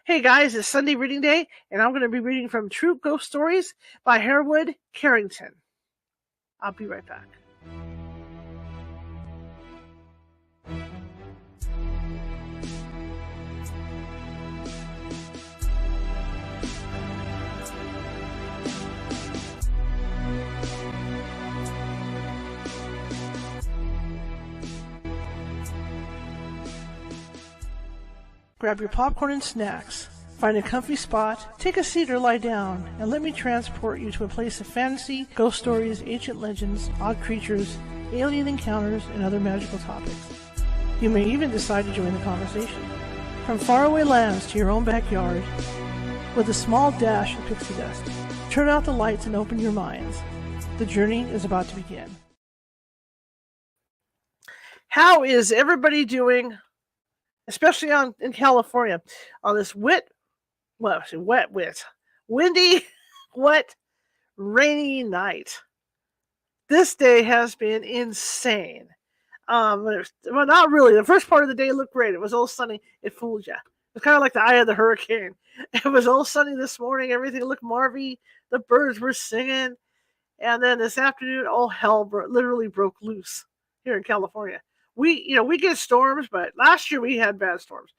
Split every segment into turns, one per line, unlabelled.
Hey guys, it's Sunday reading day, and I'm going to be reading from True Ghost Stories by Hereward, Carrington. I'll be right back. Grab your popcorn and snacks. Find a comfy spot, take a seat or lie down, and let me transport you to a place of fantasy, ghost stories, ancient legends, odd creatures, alien encounters, and other magical topics. You may even decide to join the conversation. From faraway lands to your own backyard, with a small dash of pixie dust, turn out the lights and open your minds. The journey is about to begin. How is everybody doing, especially in California, on this windy, wet, rainy night? This day has been insane. Well, not really. The first part of the day looked great. It was all sunny. It fooled you. It was kind of like the eye of the hurricane. It was all sunny this morning. Everything looked marvy. The birds were singing. And then this afternoon, all hell literally broke loose here in California. We get storms, but last year we had bad storms,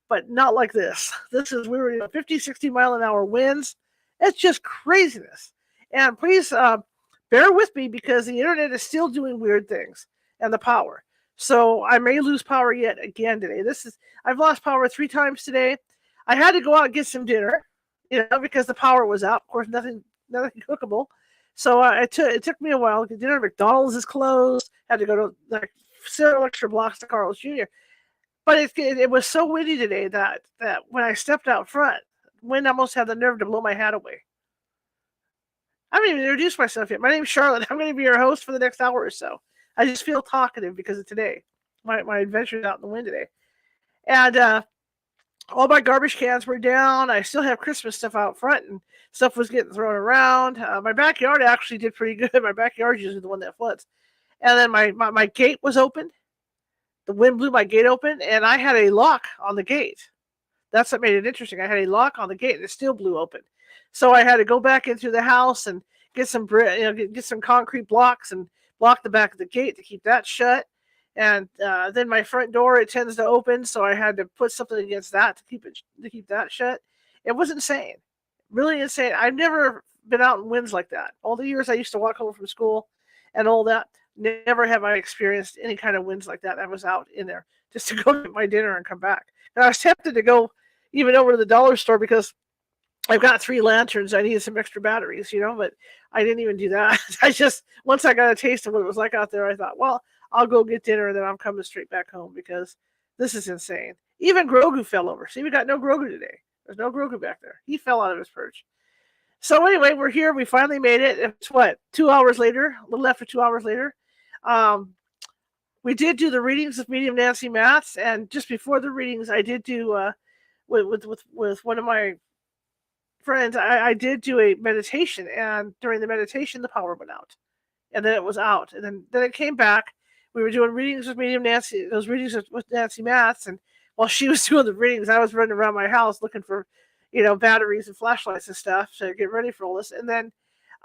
but not like this. We were 50, 60 mile an hour winds. It's just craziness. And please bear with me because the internet is still doing weird things and the power. So I may lose power yet again today. I've lost power 3 times today. I had to go out and get some dinner, because the power was out. Of course, nothing cookable. So it took me a while to get dinner. McDonald's is closed. Had to go to several extra blocks to Carl's Jr. But it was so windy today that when I stepped out front, wind almost had the nerve to blow my hat away. I haven't even introduced myself yet. My name's Charlotte. I'm going to be your host for the next hour or so. I just feel talkative because of today. My adventures out in the wind today. And all my garbage cans were down. I still have Christmas stuff out front, and stuff was getting thrown around. My backyard actually did pretty good. My backyard is usually the one that floods. And then my gate was open. The wind blew my gate open, and I had a lock on the gate. That's what made it interesting. I had a lock on the gate, and it still blew open. So I had to go back into the house and get some get some concrete blocks and block the back of the gate to keep that shut. And then my front door, it tends to open, so I had to put something against that to keep that shut. It was insane, really insane. I've never been out in winds like that. All the years I used to walk home from school and all that, never have I experienced any kind of winds like that. I was out in there just to go get my dinner and come back. And I was tempted to go even over to the dollar store because I've got 3 lanterns. I needed some extra batteries, but I didn't even do that. Once I got a taste of what it was like out there, I thought, well, I'll go get dinner and then I'm coming straight back home because this is insane. Even Grogu fell over. See, we got no Grogu today. There's no Grogu back there. He fell out of his perch. So anyway, we're here. We finally made it. It's 2 hours later, a little after 2 hours later. We did do the readings with medium Nancy Matz, and just before the readings, I did do with one of my friends. I did do a meditation, and during the meditation, the power went out, and then it was out, and then it came back. We were doing readings with medium Nancy, those readings with Nancy Matz, and while she was doing the readings, I was running around my house looking for, batteries and flashlights and stuff to get ready for all this. And then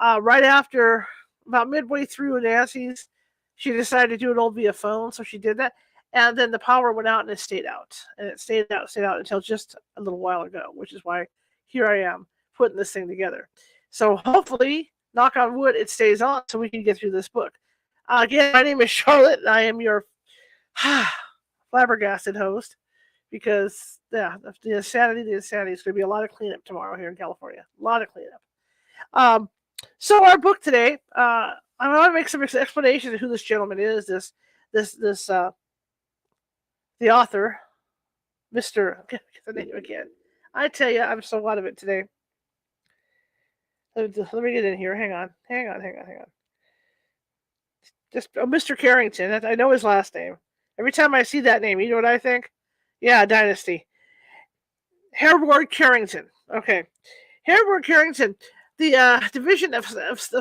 right after, about midway through Nancy's, she decided to do it all via phone, so she did that. And then the power went out, and it stayed out. And it stayed out until just a little while ago, which is why here I am putting this thing together. So hopefully, knock on wood, it stays on so we can get through this book. Again, my name is Charlotte, and I am your flabbergasted host because, the insanity is going to be a lot of cleanup tomorrow here in California. A lot of cleanup. So our book today, I want to make some explanation of who this gentleman is. The author, Mr. Get the name again. I tell you, I'm so out of it today. Let me get in here. Hang on. Just Mr. Carrington. I know his last name. Every time I see that name, you know what I think? Yeah, Dynasty. Hereward Carrington. Okay. Hereward Carrington, the Division of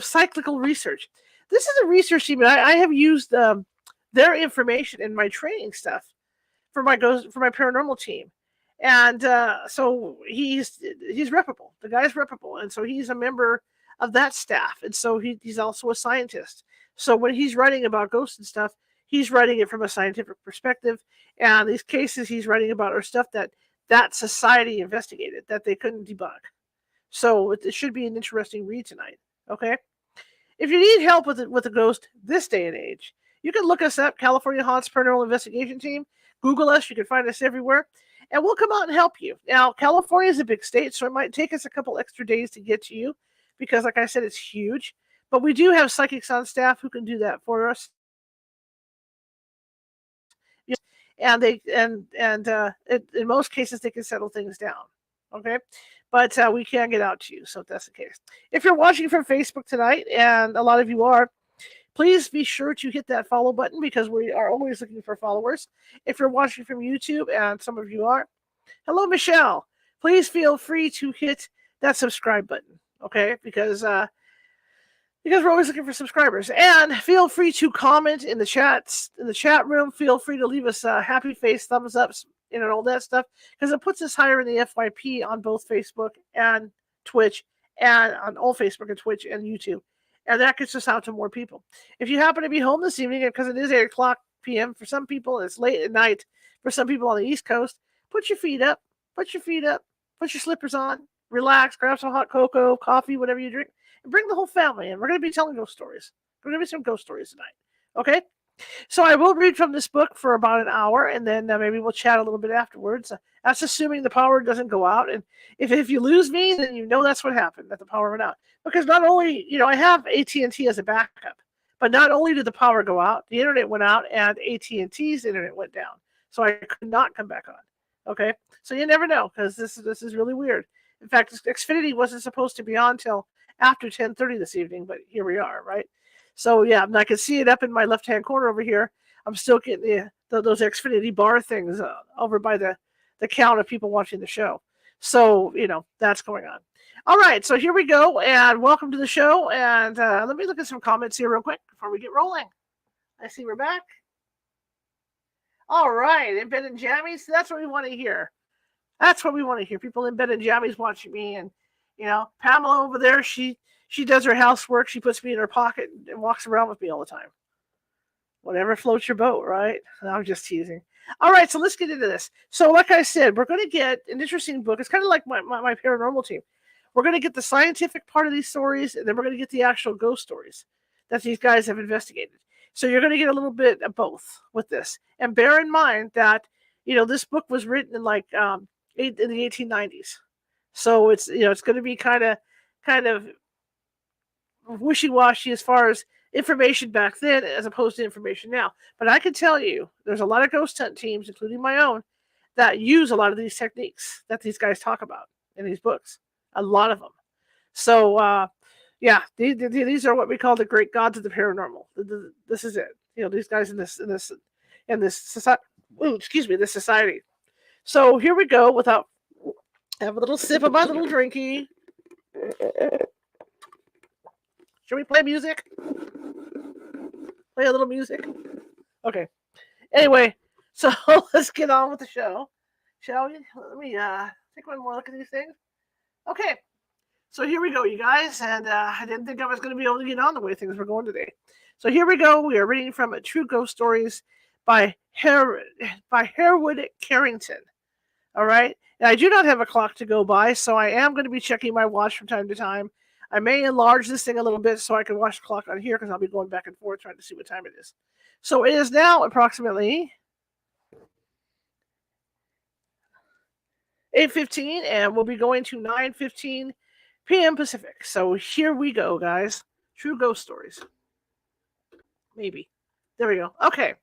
Cyclical Research. This is a research team. I have used their information in my training stuff for my paranormal team. And so he's reputable. The guy's reputable, and so he's a member of that staff, and so he's also a scientist. So when he's writing about ghosts and stuff, he's writing it from a scientific perspective. And these cases he's writing about are stuff that society investigated that they couldn't debug. So it should be an interesting read tonight. Okay. If you need help with a ghost this day and age, you can look us up, California Haunts Paranormal Investigation Team. Google us. You can find us everywhere. And we'll come out and help you. Now, California is a big state, so it might take us a couple extra days to get to you because, like I said, it's huge. But we do have psychics on staff who can do that for us. And in most cases, they can settle things down. Okay? But we can get out to you, so if that's the case. If you're watching from Facebook tonight, and a lot of you are, please be sure to hit that follow button because we are always looking for followers. If you're watching from YouTube, and some of you are, hello, Michelle. Please feel free to hit that subscribe button, okay? Because we're always looking for subscribers. And feel free to comment in the chat room. Feel free to leave us a happy face, thumbs ups, and all that stuff, because it puts us higher in the FYP on both Facebook and Twitch, and on all Facebook and Twitch and YouTube. And that gets us out to more people. If you happen to be home this evening, because it is 8 o'clock p.m. for some people, and it's late at night for some people on the East Coast, put your feet up, put your slippers on, relax, grab some hot cocoa, coffee, whatever you drink, and bring the whole family in. We're going to be telling ghost stories. We're going to be some ghost stories tonight. Okay? So I will read from this book for about an hour, and then maybe we'll chat a little bit afterwards. That's assuming the power doesn't go out. And if you lose me, then you know that's what happened, that the power went out. Because not only, I have AT&T as a backup, but not only did the power go out, the internet went out, and AT&T's internet went down. So I could not come back on. Okay? So you never know, because this is really weird. In fact, Xfinity wasn't supposed to be on till after 10:30 this evening, but here we are, right? So yeah, I can see it up in my left-hand corner over here. I'm still getting those Xfinity bar things over by the count of people watching the show. So, that's going on. All right, so here we go, and welcome to the show. And let me look at some comments here real quick before we get rolling. I see we're back. All right, in bed and jammies, that's what we want to hear. That's what we want to hear. People in bed and jammies watching me, and Pamela over there, she does her housework. She puts me in her pocket and walks around with me all the time. Whatever floats your boat, right? I'm just teasing. All right, so let's get into this. So like I said, we're going to get an interesting book. It's kind of like my paranormal team. We're going to get the scientific part of these stories, and then we're going to get the actual ghost stories that these guys have investigated. So you're going to get a little bit of both with this. And bear in mind that, this book was written in in the 1890s. So it's, it's going to be kind of wishy-washy as far as information back then as opposed to information now. But I can tell you, there's a lot of ghost hunt teams, including my own, that use a lot of these techniques that these guys talk about in these books. A lot of them. So, these are what we call the great gods of the paranormal. This is it. These guys in this society. This society. So here we go. Have a little sip of my little drinky. Should we play music? Play a little music? Okay. Anyway, so let's get on with the show. Shall we? Let me take one more look at these things. Okay. So here we go, you guys. And I didn't think I was going to be able to get on the way things were going today. So here we go. We are reading from True Ghost Stories by Hereward Carrington. All right. And I do not have a clock to go by, so I am going to be checking my watch from time to time. I may enlarge this thing a little bit so I can watch the clock on here because I'll be going back and forth trying to see what time it is. So it is now approximately 8:15, and we'll be going to 9:15 p.m. Pacific. So here we go, guys. True Ghost Stories. Maybe. There we go. Okay.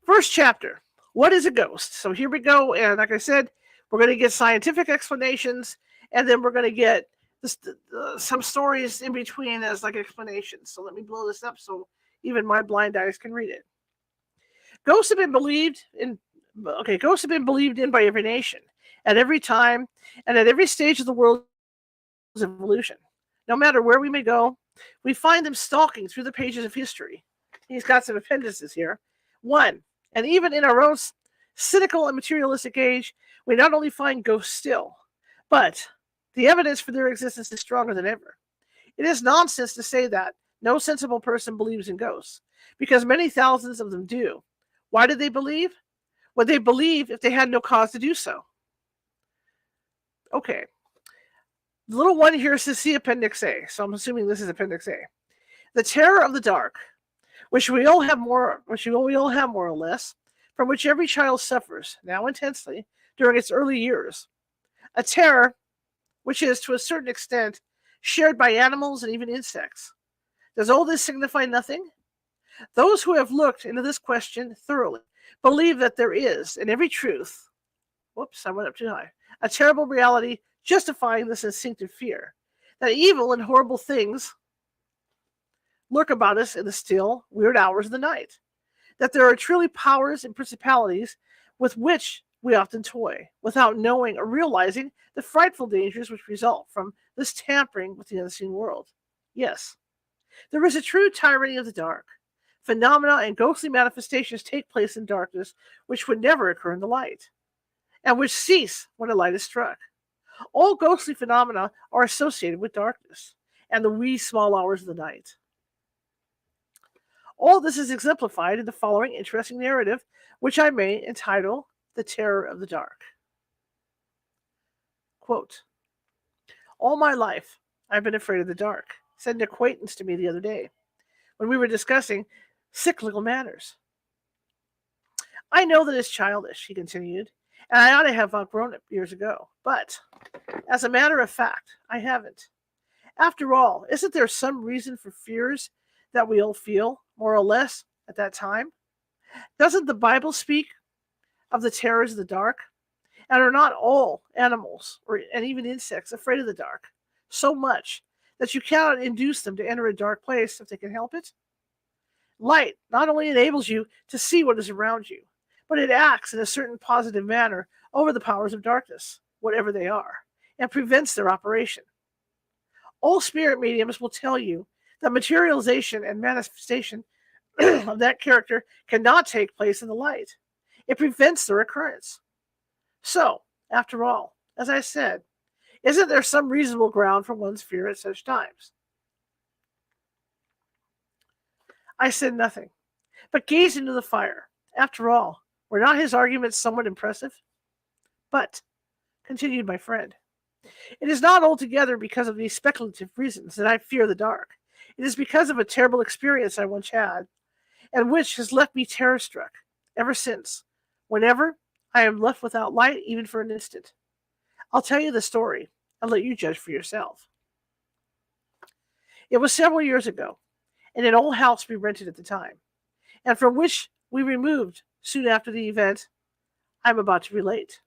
First chapter. What is a ghost? So here we go. And like I said, we're going to get scientific explanations, and then we're going to get some stories in between as like explanations. So let me blow this up so even my blind eyes can read it. Ghosts have been believed in by every nation, at every time, and at every stage of the world's evolution. No matter where we may go, we find them stalking through the pages of history. He's got some appendices here. 1. And even in our own cynical and materialistic age, we not only find ghosts still, but the evidence for their existence is stronger than ever. It is nonsense to say that no sensible person believes in ghosts, because many thousands of them do. Why did they believe? Would they believe if they had no cause to do so? Okay. The little one here says see Appendix A, so I'm assuming this is Appendix A. The terror of the dark, which we all have more or less, from which every child suffers, now intensely, during its early years. A terror which is, to a certain extent, shared by animals and even insects. Does all this signify nothing? Those who have looked into this question thoroughly believe that there is, in every truth, whoops, I went up too high, a terrible reality justifying this instinctive fear, that evil and horrible things lurk about us in the still, weird hours of the night, that there are truly powers and principalities with which we often toy, without knowing or realizing the frightful dangers which result from this tampering with the unseen world. Yes, there is a true tyranny of the dark. Phenomena and ghostly manifestations take place in darkness which would never occur in the light, and which cease when the light is struck. All ghostly phenomena are associated with darkness and the wee small hours of the night. All this is exemplified in the following interesting narrative, which I may entitle The Terror of the Dark. Quote, all my life, I've been afraid of the dark, said an acquaintance to me the other day, when we were discussing cyclical matters. I know that it's childish, he continued, and I ought to have outgrown it years ago, but, as a matter of fact, I haven't. After all, isn't there some reason for fears that we all feel, more or less, at that time? Doesn't the Bible speak of the terrors of the dark? And are not all animals, and even insects, afraid of the dark so much that you cannot induce them to enter a dark place if they can help it? Light not only enables you to see what is around you, but it acts in a certain positive manner over the powers of darkness, whatever they are, and prevents their operation. All spirit mediums will tell you that materialization and manifestation of that character cannot take place in the light. It prevents their occurrence. So, after all, as I said, isn't there some reasonable ground for one's fear at such times? I said nothing, but gazed into the fire. After all, were not his arguments somewhat impressive? But, continued my friend, it is not altogether because of these speculative reasons that I fear the dark. It is because of a terrible experience I once had, and which has left me terror-struck ever since, whenever I am left without light even for an instant. I'll tell you the story and let you judge for yourself. It was several years ago, in an old house we rented at the time, and from which we removed soon after the event I am about to relate.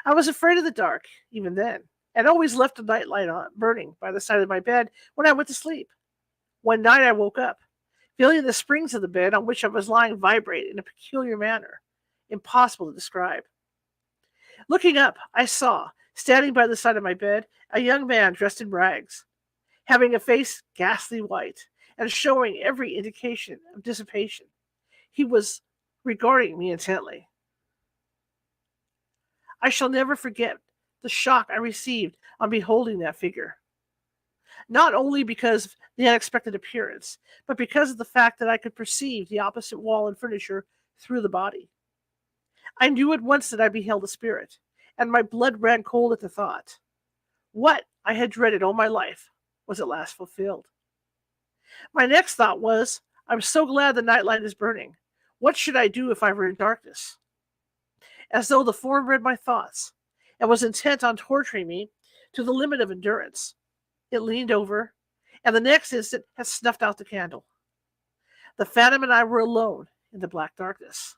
I was afraid of the dark, even then, and always left the nightlight on, burning by the side of my bed when I went to sleep. One night I woke up, feeling the springs of the bed on which I was lying vibrate in a peculiar manner, impossible to describe. Looking up, I saw, standing by the side of my bed, a young man dressed in rags, having a face ghastly white, and showing every indication of dissipation. He was regarding me intently. I shall never forget the shock I received on beholding that figure. Not only because of the unexpected appearance, but because of the fact that I could perceive the opposite wall and furniture through the body. I knew at once that I beheld a spirit, and my blood ran cold at the thought. What I had dreaded all my life was at last fulfilled. My next thought was, I'm so glad the nightlight is burning. What should I do if I were in darkness? As though the form read my thoughts, and was intent on torturing me to the limit of endurance, it leaned over, and the next instant had snuffed out the candle. The phantom and I were alone in the black darkness.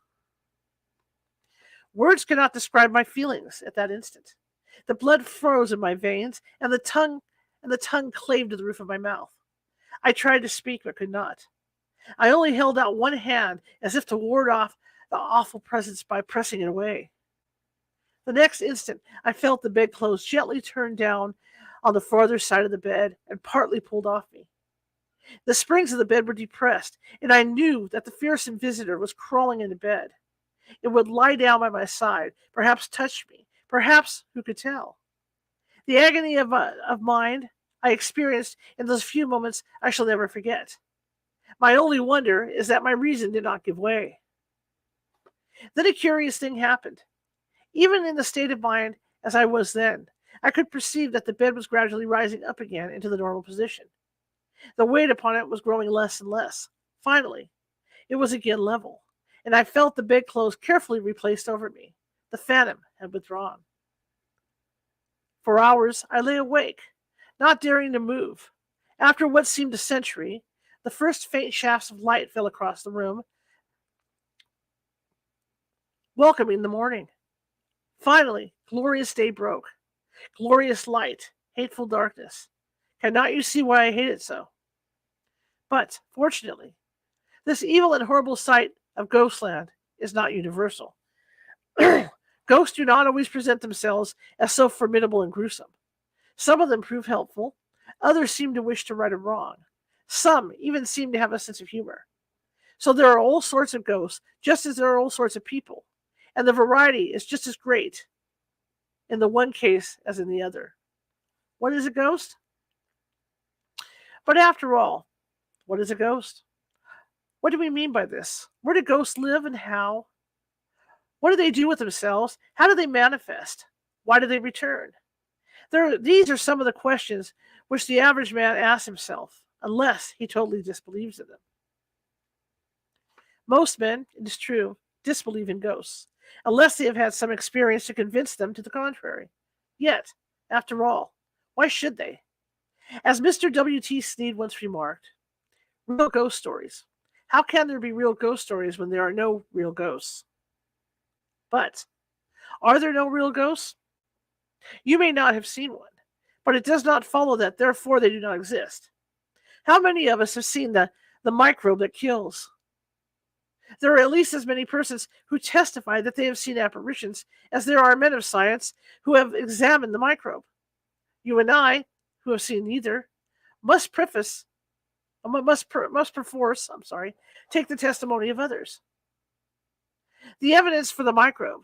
Words cannot describe my feelings at that instant. The blood froze in my veins, and the tongue clave to the roof of my mouth. I tried to speak, but could not. I only held out one hand as if to ward off the awful presence by pressing it away. The next instant, I felt the bedclothes gently turned down on the farther side of the bed and partly pulled off me. The springs of the bed were depressed, and I knew that the fearsome visitor was crawling into bed. It would lie down by my side, perhaps touch me, perhaps, who could tell? The agony of mind I experienced in those few moments I shall never forget. My only wonder is that my reason did not give way. Then a curious thing happened. Even in the state of mind as I was then, I could perceive that the bed was gradually rising up again into the normal position. The weight upon it was growing less and less. Finally, it was again level, and I felt the bedclothes carefully replaced over me. The phantom had withdrawn. For hours I lay awake, not daring to move. After what seemed a century, the first faint shafts of light fell across the room, welcoming the morning. Finally, glorious day broke. Glorious light, hateful darkness. Cannot you see why I hate it so? But, fortunately, this evil and horrible sight of Ghostland is not universal. Ghosts do not always present themselves as so formidable and gruesome. Some of them prove helpful. Others seem to wish to right a wrong. Some even seem to have a sense of humor. So there are all sorts of ghosts, just as there are all sorts of people. And the variety is just as great in the one case as in the other. What is a ghost? But after all, what is a ghost? What do we mean by this? Where do ghosts live and how? What do they do with themselves? How do they manifest? Why do they return? These are some of the questions which the average man asks himself, unless he totally disbelieves in them. Most men, it is true, disbelieve in ghosts, unless they have had some experience to convince them to the contrary. Yet, after all, why should they? As Mr. W.T. Sneed once remarked, real ghost stories. How can there be real ghost stories when there are no real ghosts? But, are there no real ghosts? You may not have seen one, but it does not follow that therefore they do not exist. How many of us have seen the microbe that kills? There are at least as many persons who testify that they have seen apparitions as there are men of science who have examined the microbe. You and I, who have seen neither, must perforce take the testimony of others. The evidence for the microbe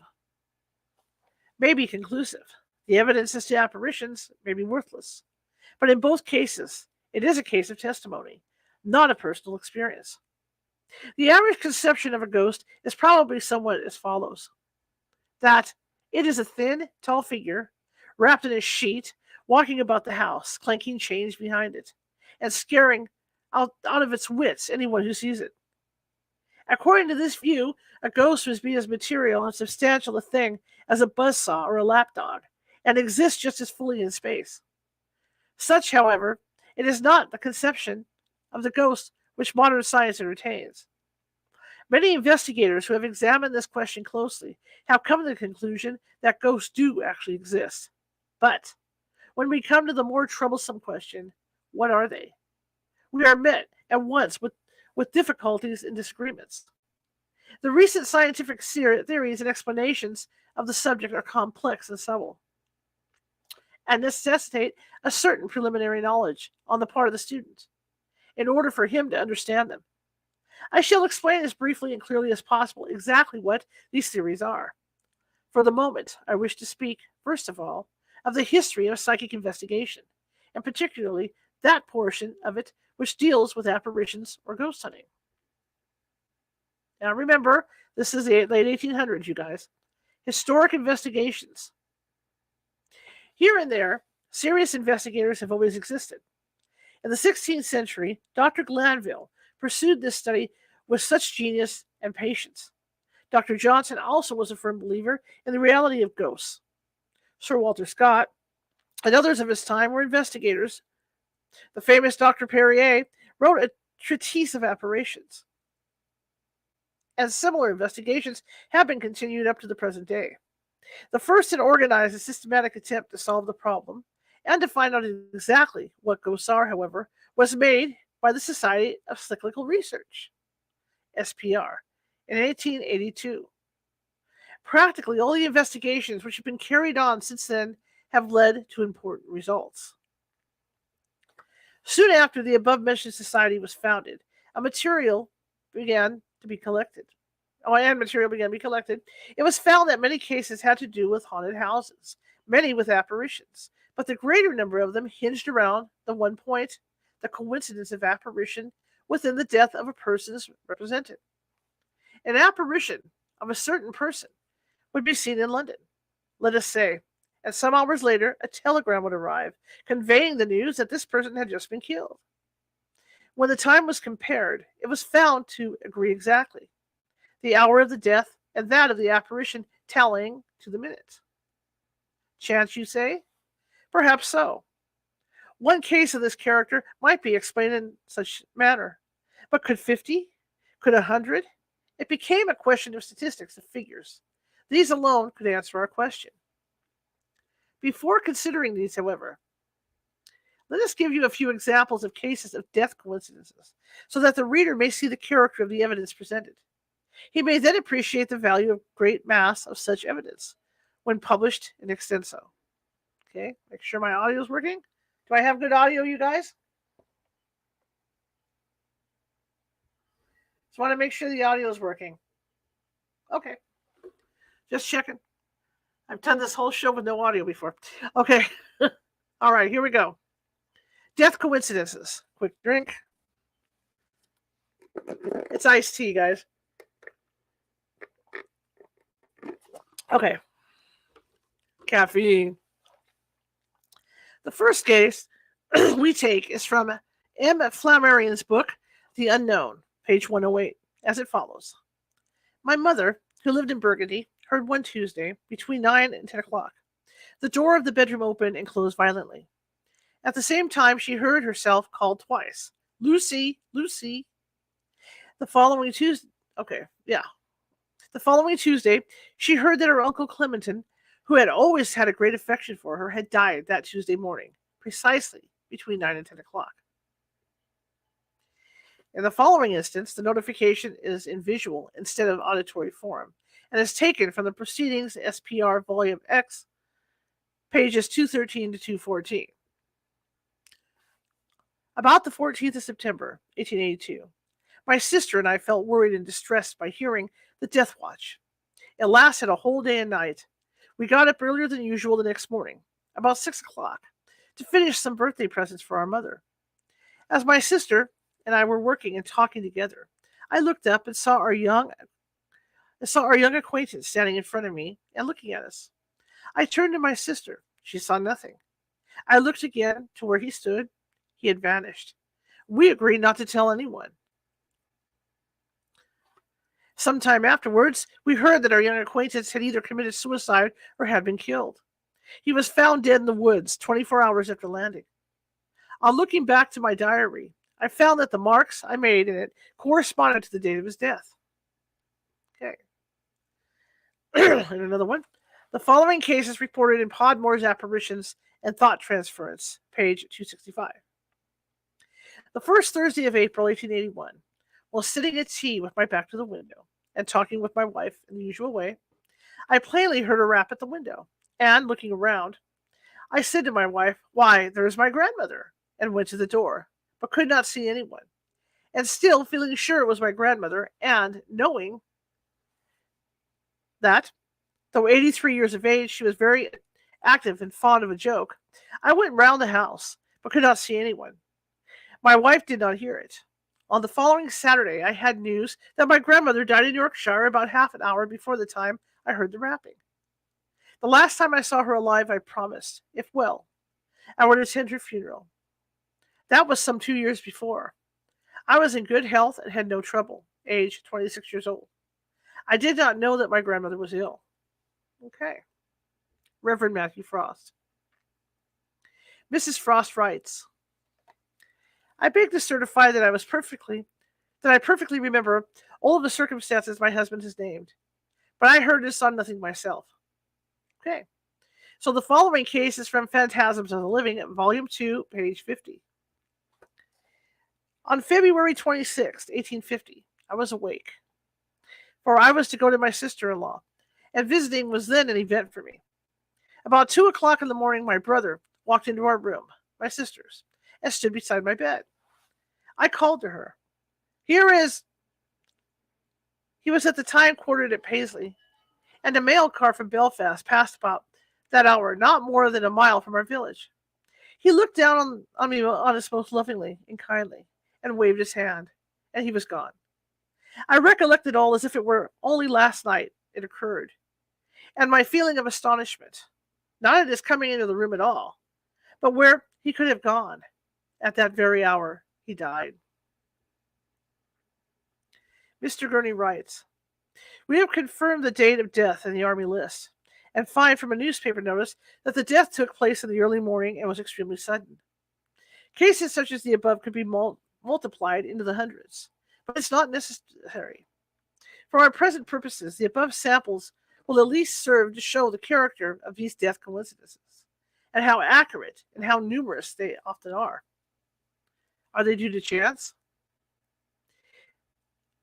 may be conclusive. The evidence as to apparitions may be worthless. But in both cases, it is a case of testimony, not a personal experience. The average conception of a ghost is probably somewhat as follows. That it is a thin, tall figure, wrapped in a sheet, walking about the house, clanking chains behind it, and scaring out of its wits anyone who sees it. According to this view, a ghost must be as material and substantial a thing as a buzzsaw or a lapdog, and exists just as fully in space. Such, however, it is not the conception of the ghost which modern science entertains. Many investigators who have examined this question closely have come to the conclusion that ghosts do actually exist. But when we come to the more troublesome question, what are they? We are met at once with difficulties and disagreements. The recent scientific theories and explanations of the subject are complex and subtle, and necessitate a certain preliminary knowledge on the part of the student in order for him to understand them. I shall explain as briefly and clearly as possible exactly what these theories are. For the moment, I wish to speak, first of all, of the history of psychic investigation, and particularly that portion of it which deals with apparitions or ghost hunting. Now remember, this is the late 1800s, you guys. Historic investigations. Here and there, serious investigators have always existed. In the 16th century, Dr. Glanville pursued this study with such genius and patience. Dr. Johnson also was a firm believer in the reality of ghosts. Sir Walter Scott and others of his time were investigators. The famous Dr. Perrier wrote a treatise of apparitions. And similar investigations have been continued up to the present day. The first and organized and systematic attempt to solve the problem and to find out exactly what ghosts are, however, was made by the Society of Psychical Research, SPR, in 1882. Practically all the investigations which have been carried on since then have led to important results. Soon after the above-mentioned society was founded, a material began to be collected. and material began to be collected, it was found that many cases had to do with haunted houses, many with apparitions, but the greater number of them hinged around the one point, the coincidence of apparition within the death of a person is represented. An apparition of a certain person would be seen in London, let us say, and some hours later a telegram would arrive conveying the news that this person had just been killed. When the time was compared, it was found to agree exactly, the hour of the death and that of the apparition tallying to the minute. Chance, you say? Perhaps so. One case of this character might be explained in such manner. But could 50? Could 100? It became a question of statistics, of figures. These alone could answer our question. Before considering these, however, let us give you a few examples of cases of death coincidences, so that the reader may see the character of the evidence presented. He may then appreciate the value of great mass of such evidence when published in extenso. Okay, make sure my audio is working. Do I have good audio, you guys? Just want to make sure the audio is working. Okay, just checking. I've done this whole show with no audio before. Okay, all right, here we go. Death coincidences. Quick drink. It's iced tea, guys. Okay. Caffeine. The first case we take is from M. Flammarion's book, The Unknown, page 108, as it follows. My mother, who lived in Burgundy, heard one Tuesday, between 9 and 10 o'clock, the door of the bedroom open and close violently. At the same time, she heard herself called twice. Lucy, Lucy. The following Tuesday, she heard that her Uncle Clementon, who had always had a great affection for her, had died that Tuesday morning, precisely between 9 and 10 o'clock. In the following instance, the notification is in visual instead of auditory form, and is taken from the Proceedings SPR Volume X, pages 213 to 214. About the 14th of September, 1882, my sister and I felt worried and distressed by hearing the death watch. It lasted a whole day and night. We got up earlier than usual the next morning, about 6 o'clock, to finish some birthday presents for our mother. As my sister and I were working and talking together, I looked up and saw our young acquaintance standing in front of me and looking at us. I turned to my sister. She saw nothing. I looked again to where he stood. He had vanished. We agreed not to tell anyone. Some time afterwards, we heard that our young acquaintance had either committed suicide or had been killed. He was found dead in the woods 24 hours after landing. On looking back to my diary, I found that the marks I made in it corresponded to the date of his death. Okay. And another one. The following case is reported in Podmore's Apparitions and Thought Transference, page 265. The first Thursday of April, 1881, while sitting at tea with my back to the window and talking with my wife in the usual way, I plainly heard a rap at the window, and, looking around, I said to my wife, "Why, there's my grandmother," and went to the door, but could not see anyone. And still feeling sure it was my grandmother, and knowing that, though 83 years of age, she was very active and fond of a joke, I went round the house, but could not see anyone. My wife did not hear it. On the following Saturday, I had news that my grandmother died in Yorkshire about half an hour before the time I heard the rapping. The last time I saw her alive, I promised, if well, I would attend her funeral. That was some 2 years before. I was in good health and had no trouble, age 26 years old. I did not know that my grandmother was ill. Okay. Reverend Matthew Frost. Mrs. Frost writes, I beg to certify that I perfectly remember all of the circumstances my husband has named, but I heard and saw nothing myself. Okay. So the following case is from Phantasms of the Living, Volume 2, page 50. On February 26, 1850, I was awake, for I was to go to my sister-in-law, and visiting was then an event for me. About 2 o'clock in the morning, my brother walked into our room, my sister's, and stood beside my bed. I called to her. Here is He was at the time quartered at Paisley, and a mail car from Belfast passed about that hour, not more than a mile from our village. He looked down on me on us most lovingly and kindly, and waved his hand, and he was gone. I recollect it all as if it were only last night it occurred, and my feeling of astonishment, not at his coming into the room at all, but where he could have gone. At that very hour, he died. Mr. Gurney writes, "We have confirmed the date of death in the Army list, and find from a newspaper notice that the death took place in the early morning and was extremely sudden. Cases such as the above could be multiplied into the hundreds, but it's not necessary. For our present purposes, the above samples will at least serve to show the character of these death coincidences, and how accurate and how numerous they often are. Are they due to chance?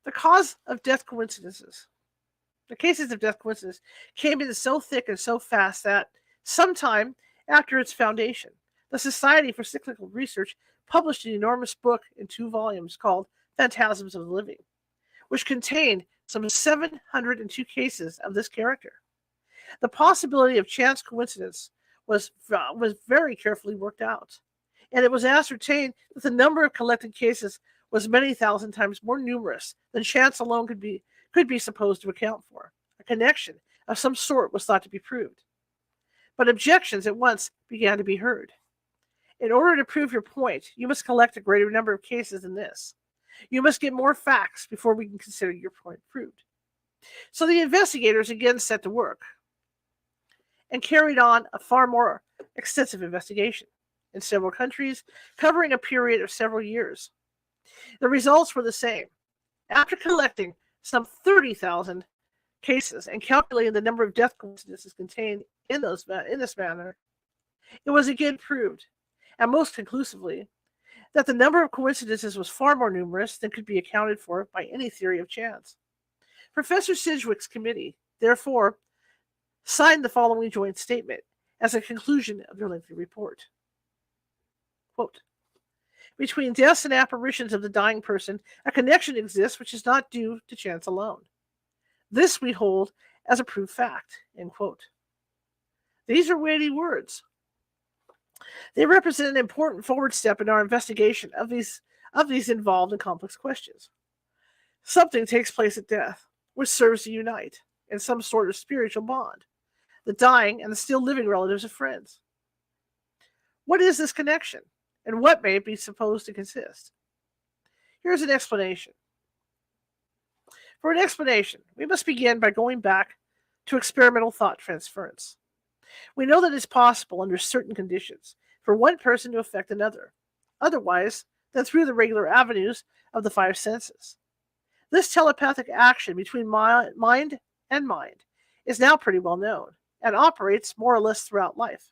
The cause of death coincidences. The cases of death coincidence came in so thick and so fast that, sometime after its foundation, the Society for Cyclical Research published an enormous book in 2 volumes called Phantasms of the Living, which contained some 702 cases of this character. The possibility of chance coincidence was very carefully worked out, and it was ascertained that the number of collected cases was many thousand times more numerous than chance alone could be supposed to account for. A connection of some sort was thought to be proved. But objections at once began to be heard. In order to prove your point, you must collect a greater number of cases than this. You must get more facts before we can consider your point proved. So the investigators again set to work and carried on a far more extensive investigation in several countries, covering a period of several years. The results were the same. After collecting some 30,000 cases and calculating the number of death coincidences contained in this manner, it was again proved, and most conclusively, that the number of coincidences was far more numerous than could be accounted for by any theory of chance. Professor Sidgwick's committee, therefore, signed the following joint statement as a conclusion of their lengthy report. Quote, "Between deaths and apparitions of the dying person, a connection exists which is not due to chance alone. This we hold as a proved fact." End quote. These are weighty words. They represent an important forward step in our investigation of these involved and complex questions. Something takes place at death, which serves to unite, in some sort of spiritual bond, the dying and the still living relatives of friends. What is this connection, and what may it be supposed to consist? Here's an explanation. For an explanation, we must begin by going back to experimental thought transference. We know that it's possible, under certain conditions, for one person to affect another, otherwise than through the regular avenues of the 5 senses. This telepathic action between mind and mind is now pretty well known, and operates more or less throughout life.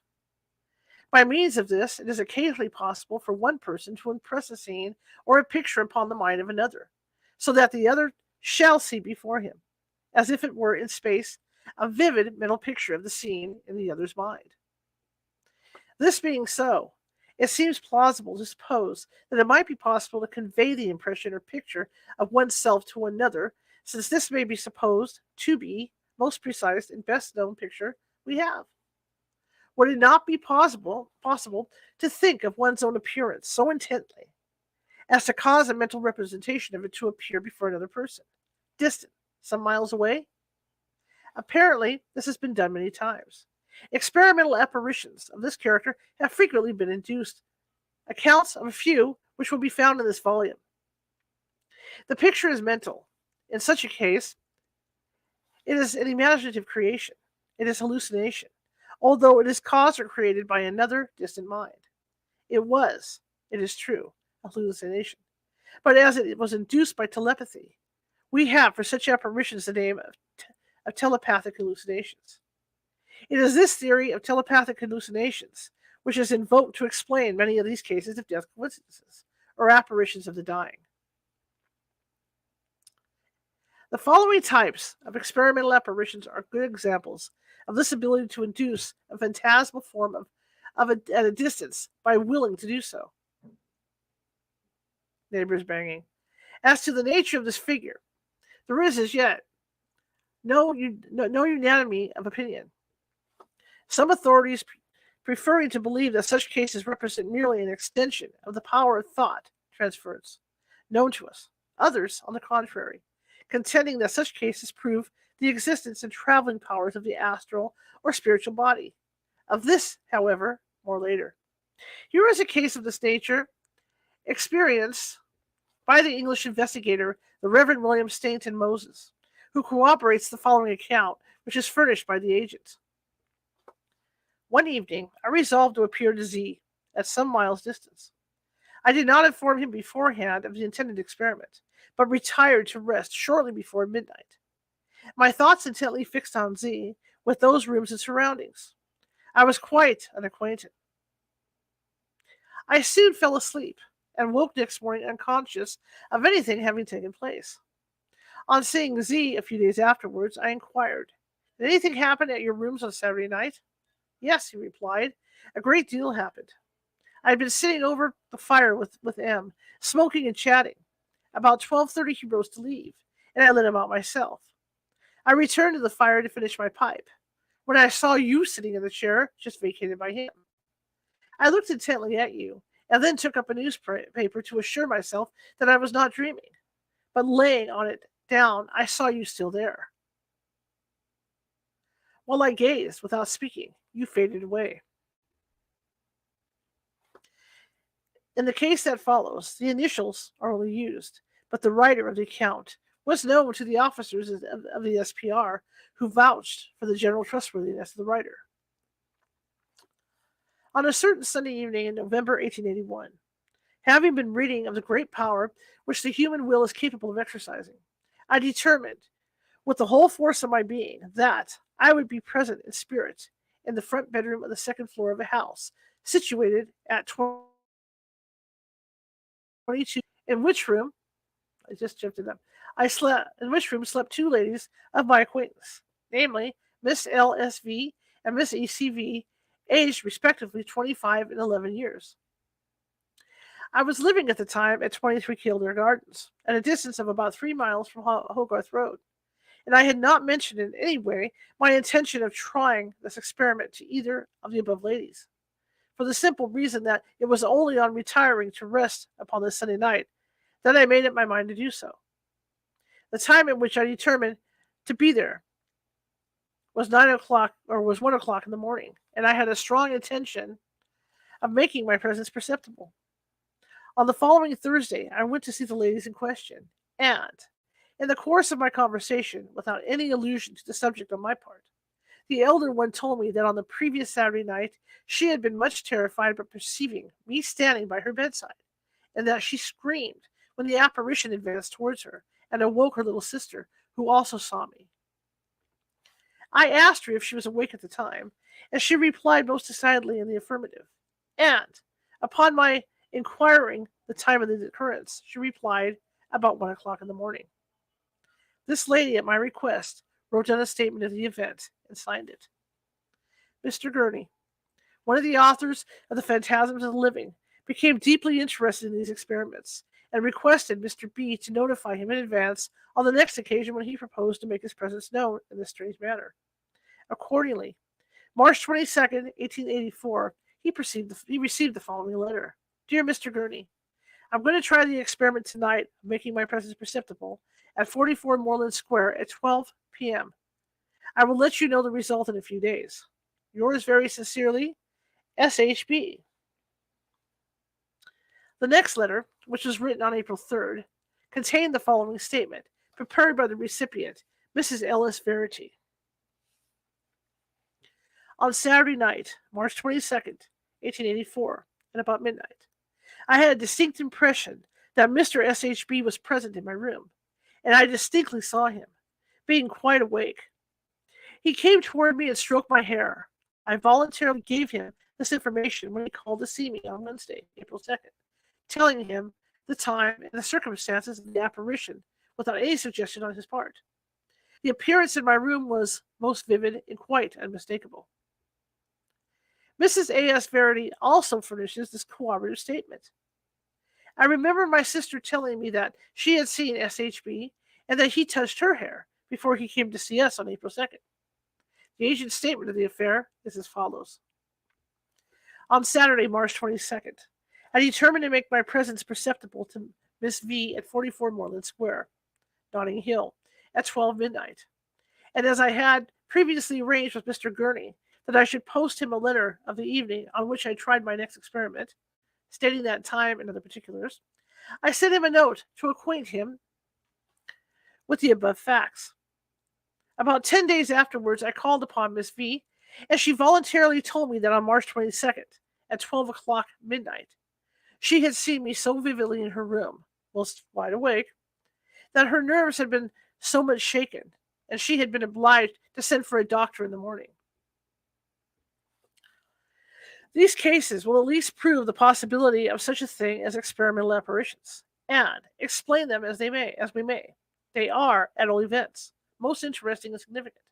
By means of this, it is occasionally possible for one person to impress a scene or a picture upon the mind of another, so that the other shall see before him, as if it were in space, a vivid mental picture of the scene in the other's mind. This being so, it seems plausible to suppose that it might be possible to convey the impression or picture of oneself to another, since this may be supposed to be most precise and best known picture we have. Would it not be possible to think of one's own appearance so intently as to cause a mental representation of it to appear before another person, distant, some miles away? Apparently, this has been done many times. Experimental apparitions of this character have frequently been induced. Accounts of a few which will be found in this volume. The picture is mental. In such a case, it is an imaginative creation. It is hallucination, although it is caused or created by another distant mind. It is true, a hallucination. But as it was induced by telepathy, we have for such apparitions the name of telepathic hallucinations. It is this theory of telepathic hallucinations which is invoked to explain many of these cases of death coincidences, or apparitions of the dying. The following types of experimental apparitions are good examples of this ability to induce a phantasmal form at a distance by willing to do so. Neighbors banging. As to the nature of this figure, There is as yet no unanimity of opinion. Some authorities preferring to believe that such cases represent merely an extension of the power of thought transference known to us. Others, on the contrary, contending that such cases prove the existence and traveling powers of the astral or spiritual body. Of this, however, more later. Here is a case of this nature experienced by the English investigator, the Reverend William Stainton Moses, who corroborates the following account, which is furnished by the agent. One evening, I resolved to appear to Z at some miles' distance. I did not inform him beforehand of the intended experiment, but retired to rest shortly before midnight. My thoughts intently fixed on Z with those rooms and surroundings. I was quite unacquainted. I soon fell asleep and woke next morning unconscious of anything having taken place. On seeing Z a few days afterwards, I inquired, "Did anything happen at your rooms on Saturday night?" "Yes," he replied. "A great deal happened. I had been sitting over the fire with M, smoking and chatting. About 12:30 he rose to leave, and I lit him out myself. I returned to the fire to finish my pipe, when I saw you sitting in the chair just vacated by him. I looked intently at you, and then took up a newspaper to assure myself that I was not dreaming. But laying on it down, I saw you still there. While I gazed without speaking, you faded away." In the case that follows, the initials are only used, but the writer of the account was known to the officers of the SPR, who vouched for the general trustworthiness of the writer. On a certain Sunday evening in November 1881, having been reading of the great power which the human will is capable of exercising, I determined, with the whole force of my being, that I would be present in spirit in the front bedroom of the second floor of a house situated at 22, in which room I just jumped it up. In which room slept two ladies of my acquaintance, namely Miss L.S.V. and Miss E.C.V., aged respectively 25 and 11 years. I was living at the time at 23 Kildare Gardens, at a distance of about 3 miles from Hogarth Road, and I had not mentioned in any way my intention of trying this experiment to either of the above ladies, for the simple reason that it was only on retiring to rest upon this Sunday night that I made up my mind to do so. The time at which I determined to be there was 1 o'clock in the morning, and I had a strong intention of making my presence perceptible. On the following Thursday, I went to see the ladies in question, and, in the course of my conversation, without any allusion to the subject on my part, the elder one told me that on the previous Saturday night she had been much terrified by perceiving me standing by her bedside, and that she screamed when the apparition advanced towards her and awoke her little sister, who also saw me. I asked her if she was awake at the time, and she replied most decidedly in the affirmative. And, upon my inquiring the time of the occurrence, she replied about 1 o'clock in the morning. This lady, at my request, wrote down a statement of the event and signed it. Mr. Gurney, one of the authors of The Phantasms of the Living, became deeply interested in these experiments, and requested Mr. B. to notify him in advance on the next occasion when he proposed to make his presence known in this strange manner. Accordingly, March 22nd, 1884, he received the following letter. Dear Mr. Gurney, I'm going to try the experiment tonight of making my presence perceptible at 44 Moreland Square at 12 p.m. I will let you know the result in a few days. Yours very sincerely, S.H.B. The next letter, which was written on April 3rd, contained the following statement, prepared by the recipient, Mrs. Ellis Verity. On Saturday night, March 22nd, 1884, at about midnight, I had a distinct impression that Mr. S.H.B. was present in my room, and I distinctly saw him, being quite awake. He came toward me and stroked my hair. I voluntarily gave him this information when he called to see me on Wednesday, April 2nd, telling him the time and the circumstances of the apparition without any suggestion on his part. The appearance in my room was most vivid and quite unmistakable. Mrs. A.S. Verity also furnishes this corroborative statement. I remember my sister telling me that she had seen S.H.B. and that he touched her hair before he came to see us on April 2nd. The agent's statement of the affair is as follows. On Saturday, March 22nd, I determined to make my presence perceptible to Miss V at 44 Moreland Square, Notting Hill, at 12 midnight. And as I had previously arranged with Mr. Gurney that I should post him a letter of the evening on which I tried my next experiment, stating that time and other particulars, I sent him a note to acquaint him with the above facts. About 10 days afterwards, I called upon Miss V, and she voluntarily told me that on March 22nd, at 12 o'clock midnight, she had seen me so vividly in her room, whilst wide awake, that her nerves had been so much shaken, and she had been obliged to send for a doctor in the morning. These cases will at least prove the possibility of such a thing as experimental apparitions, and explain them as we may. They are, at all events, most interesting and significant.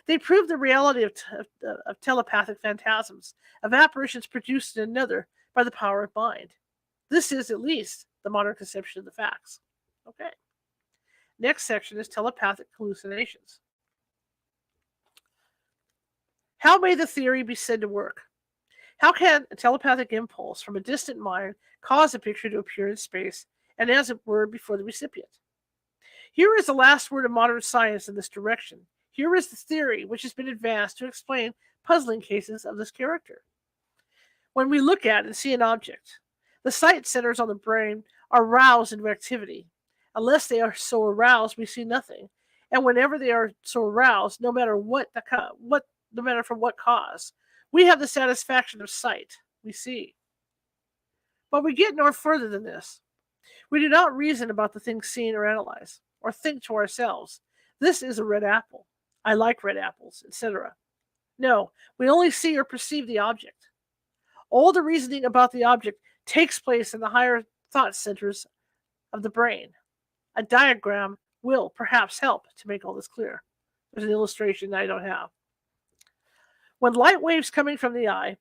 They prove the reality of telepathic phantasms, of apparitions produced in another by the power of mind. This is, at least, the modern conception of the facts. Okay. Next section is telepathic hallucinations. How may the theory be said to work? How can a telepathic impulse from a distant mind cause a picture to appear in space and, as it were, before the recipient? Here is the last word of modern science in this direction. Here is the theory which has been advanced to explain puzzling cases of this character. When we look at and see an object, the sight centers on the brain are roused into activity. Unless they are so aroused, we see nothing. And whenever they are so aroused, no matter from what cause, we have the satisfaction of sight. We see. But we get no further than this. We do not reason about the things seen or analyze, or think to ourselves, this is a red apple. I like red apples, etc. No, we only see or perceive the object. All the reasoning about the object takes place in the higher thought centers of the brain. A diagram will perhaps help to make all this clear. There's an illustration that I don't have. When light waves coming from the eye,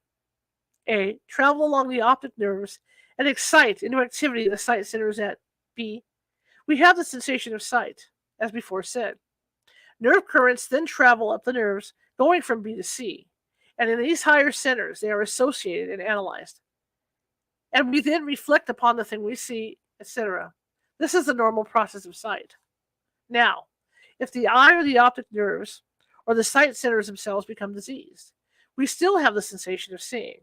A, travel along the optic nerves and excite into activity the sight centers at B, we have the sensation of sight, as before said. Nerve currents then travel up the nerves, going from B to C, and in these higher centers they are associated and analyzed. And we then reflect upon the thing we see, etc. This is the normal process of sight. Now, if the eye or the optic nerves or the sight centers themselves become diseased, we still have the sensation of seeing,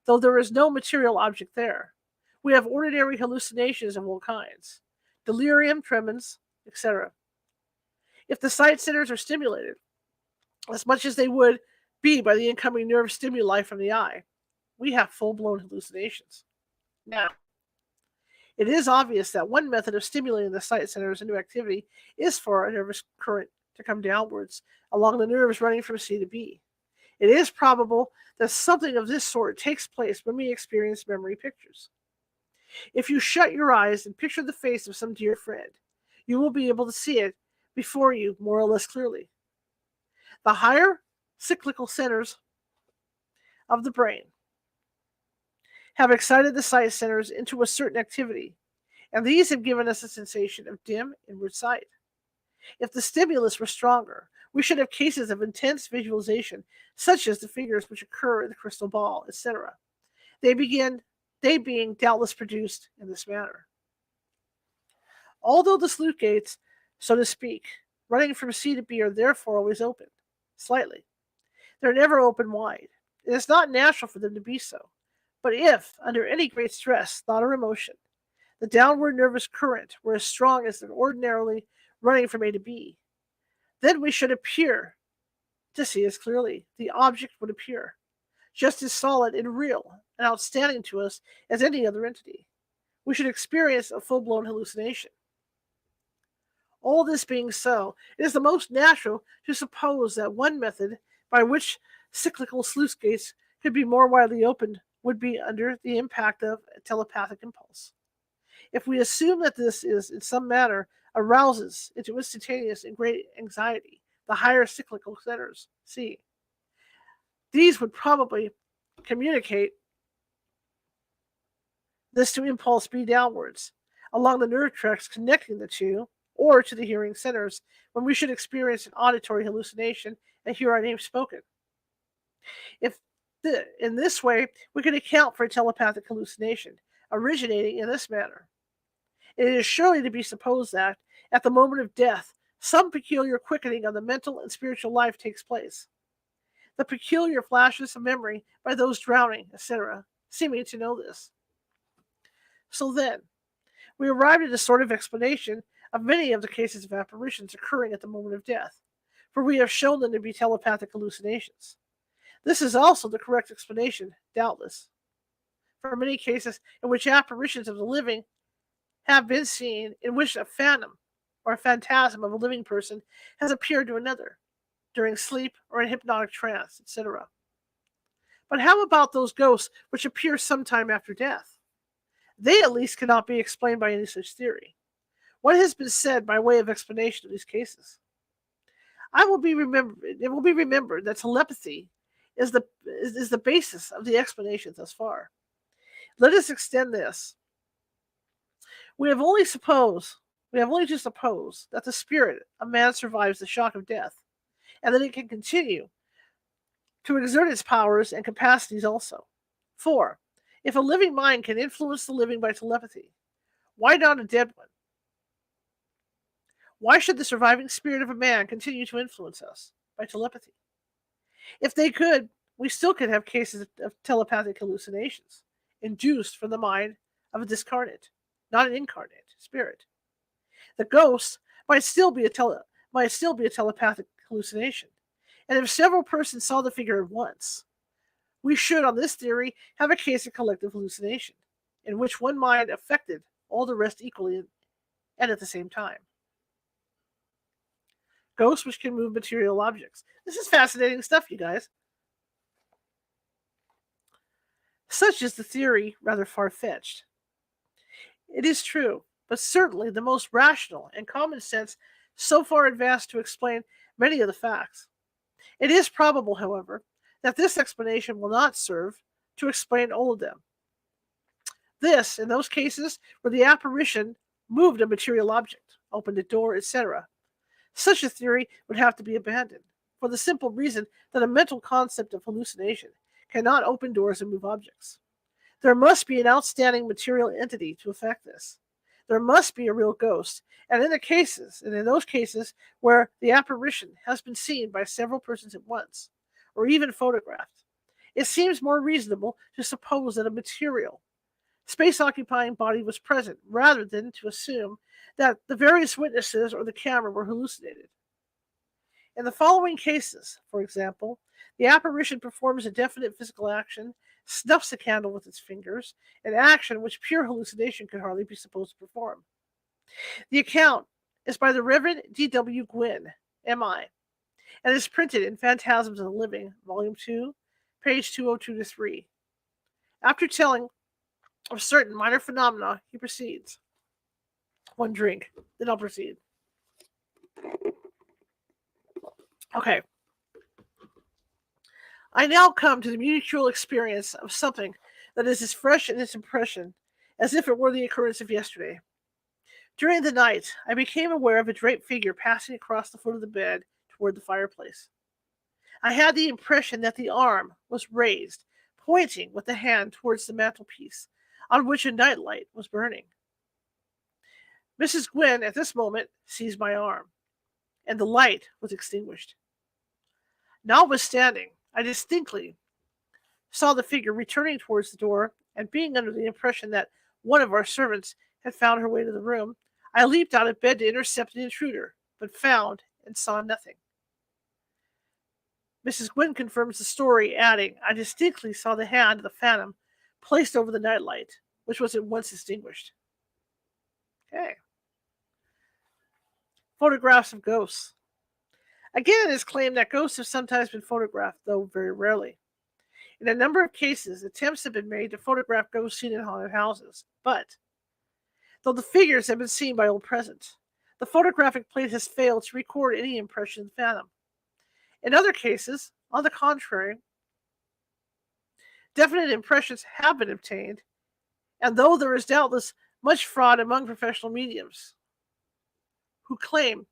though there is no material object there. We have ordinary hallucinations of all kinds, delirium tremens, etc. If the sight centers are stimulated, as much as they would be by the incoming nerve stimuli from the eye, we have full-blown hallucinations. Now, it is obvious that one method of stimulating the sight centers into activity is for a nervous current to come downwards along the nerves running from C to B. It is probable that something of this sort takes place when we experience memory pictures. If you shut your eyes and picture the face of some dear friend, you will be able to see it before you more or less clearly. The higher cyclical centers of the brain have excited the sight centers into a certain activity, and these have given us a sensation of dim inward sight. If the stimulus were stronger, we should have cases of intense visualization, such as the figures which occur in the crystal ball, etc. They being doubtless produced in this manner. Although the sluice gates, so to speak, running from C to B are therefore always open, slightly, they're never open wide. It is not natural for them to be so. But if, under any great stress, thought or emotion, the downward nervous current were as strong as an ordinarily running from A to B, then we should appear to see as clearly. The object would appear just as solid and real and outstanding to us as any other entity. We should experience a full-blown hallucination. All this being so, it is the most natural to suppose that one method by which cyclical sluice gates could be more widely opened would be under the impact of a telepathic impulse. If we assume that this is, in some manner, arouses into instantaneous and great anxiety the higher cyclical centers, C, these would probably communicate this to impulse B downwards, along the nerve tracts connecting the two, or to the hearing centers when we should experience an auditory hallucination and hear our name spoken. If in this way, we can account for a telepathic hallucination originating in this manner. It is surely to be supposed that, at the moment of death, some peculiar quickening of the mental and spiritual life takes place. The peculiar flashes of memory by those drowning, etc., seeming to know this. So then, we arrived at a sort of explanation of many of the cases of apparitions occurring at the moment of death, for we have shown them to be telepathic hallucinations. This is also the correct explanation, doubtless, for many cases in which apparitions of the living have been seen, in which a phantom or a phantasm of a living person has appeared to another during sleep or in hypnotic trance, etc. But how about those ghosts which appear sometime after death? They at least cannot be explained by any such theory. What has been said by way of explanation of these cases? It will be remembered that telepathy is the basis of the explanation thus far. Let us extend this. We have only to suppose that the spirit of man survives the shock of death, and that it can continue to exert its powers and capacities also. For, if a living mind can influence the living by telepathy, why not a dead one? Why should the surviving spirit of a man continue to influence us by telepathy? If they could, we still could have cases of telepathic hallucinations induced from the mind of a discarnate, not an incarnate spirit. The ghost might still be a telepathic hallucination, and if several persons saw the figure at once, we should, on this theory, have a case of collective hallucination, in which one mind affected all the rest equally and at the same time. Ghosts which can move material objects. This is fascinating stuff, you guys. Such is the theory, rather far-fetched. It is true, but certainly the most rational and common sense so far advanced to explain many of the facts. It is probable, however, that this explanation will not serve to explain all of them. This, in those cases where the apparition moved a material object, opened a door, etc., such a theory would have to be abandoned, for the simple reason that a mental concept of hallucination cannot open doors and move objects. There must be an outstanding material entity to effect this. There must be a real ghost, and in those cases where the apparition has been seen by several persons at once, or even photographed, it seems more reasonable to suppose that a material, space-occupying body was present, rather than to assume that the various witnesses or the camera were hallucinated. In the following cases, for example, the apparition performs a definite physical action, snuffs a candle with its fingers, an action which pure hallucination could hardly be supposed to perform. The account is by the Reverend D.W. Gwynne, M.I., and is printed in Phantasms of the Living, Volume 2, page 202-3. After telling of certain minor phenomena, he proceeds. One drink, then I'll proceed. Okay. I now come to the mutual experience of something that is as fresh in its impression as if it were the occurrence of yesterday. During the night, I became aware of a draped figure passing across the foot of the bed toward the fireplace. I had the impression that the arm was raised, pointing with the hand towards the mantelpiece, on which a nightlight was burning. Mrs. Gwynne, at this moment, seized my arm, and the light was extinguished. Notwithstanding, I distinctly saw the figure returning towards the door, and being under the impression that one of our servants had found her way to the room, I leaped out of bed to intercept the intruder, but found and saw nothing. Mrs. Gwynne confirms the story, adding, I distinctly saw the hand of the phantom placed over the nightlight, which was at once extinguished. Okay. Photographs of ghosts. Again, it is claimed that ghosts have sometimes been photographed, though very rarely. In a number of cases, attempts have been made to photograph ghosts seen in haunted houses, but though the figures have been seen by all present, the photographic plate has failed to record any impression of the phantom. In other cases, on the contrary, definite impressions have been obtained, and though there is doubtless much fraud among professional mediums who claim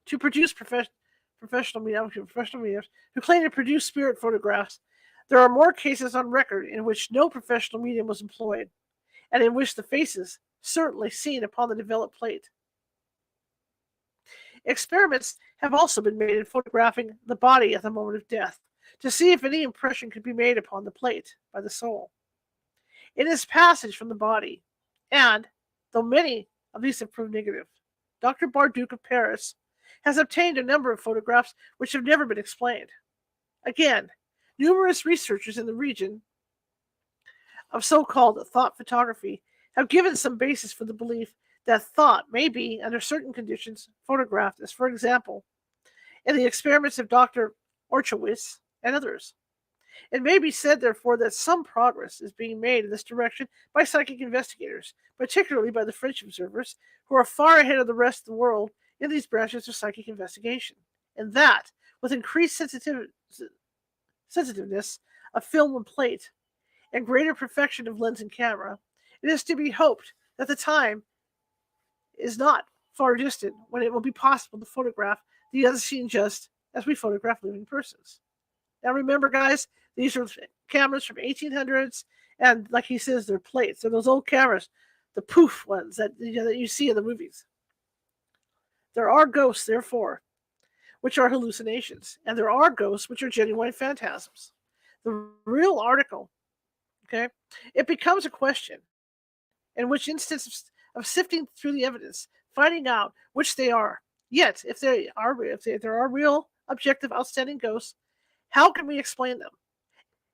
to produce professional mediums who claim to produce spirit photographs, there are more cases on record in which no professional medium was employed, and in which the faces certainly seen upon the developed plate. Experiments have also been made in photographing the body at the moment of death to see if any impression could be made upon the plate by the soul. In his passage from the body, and though many of these have proved negative, Dr. Barduc of Paris has obtained a number of photographs which have never been explained. Again, numerous researchers in the region of so-called thought photography have given some basis for the belief that thought may be, under certain conditions, photographed, as for example, in the experiments of Dr. Orchowitz and others. It may be said, therefore, that some progress is being made in this direction by psychic investigators, particularly by the French observers, who are far ahead of the rest of the world in these branches of psychic investigation, and that, with increased sensitiveness of film and plate, and greater perfection of lens and camera, it is to be hoped that the time is not far distant when it will be possible to photograph the unseen just as we photograph living persons. Now remember, guys, these are cameras from 1800s, and like he says, they're plates. They're those old cameras, the poof ones that you see in the movies. There are ghosts, therefore, which are hallucinations, and there are ghosts which are genuine phantasms. The real article, okay, it becomes a question in which instance of sifting through the evidence, finding out which they are. Yet, if there are real, objective, outstanding ghosts, how can we explain them?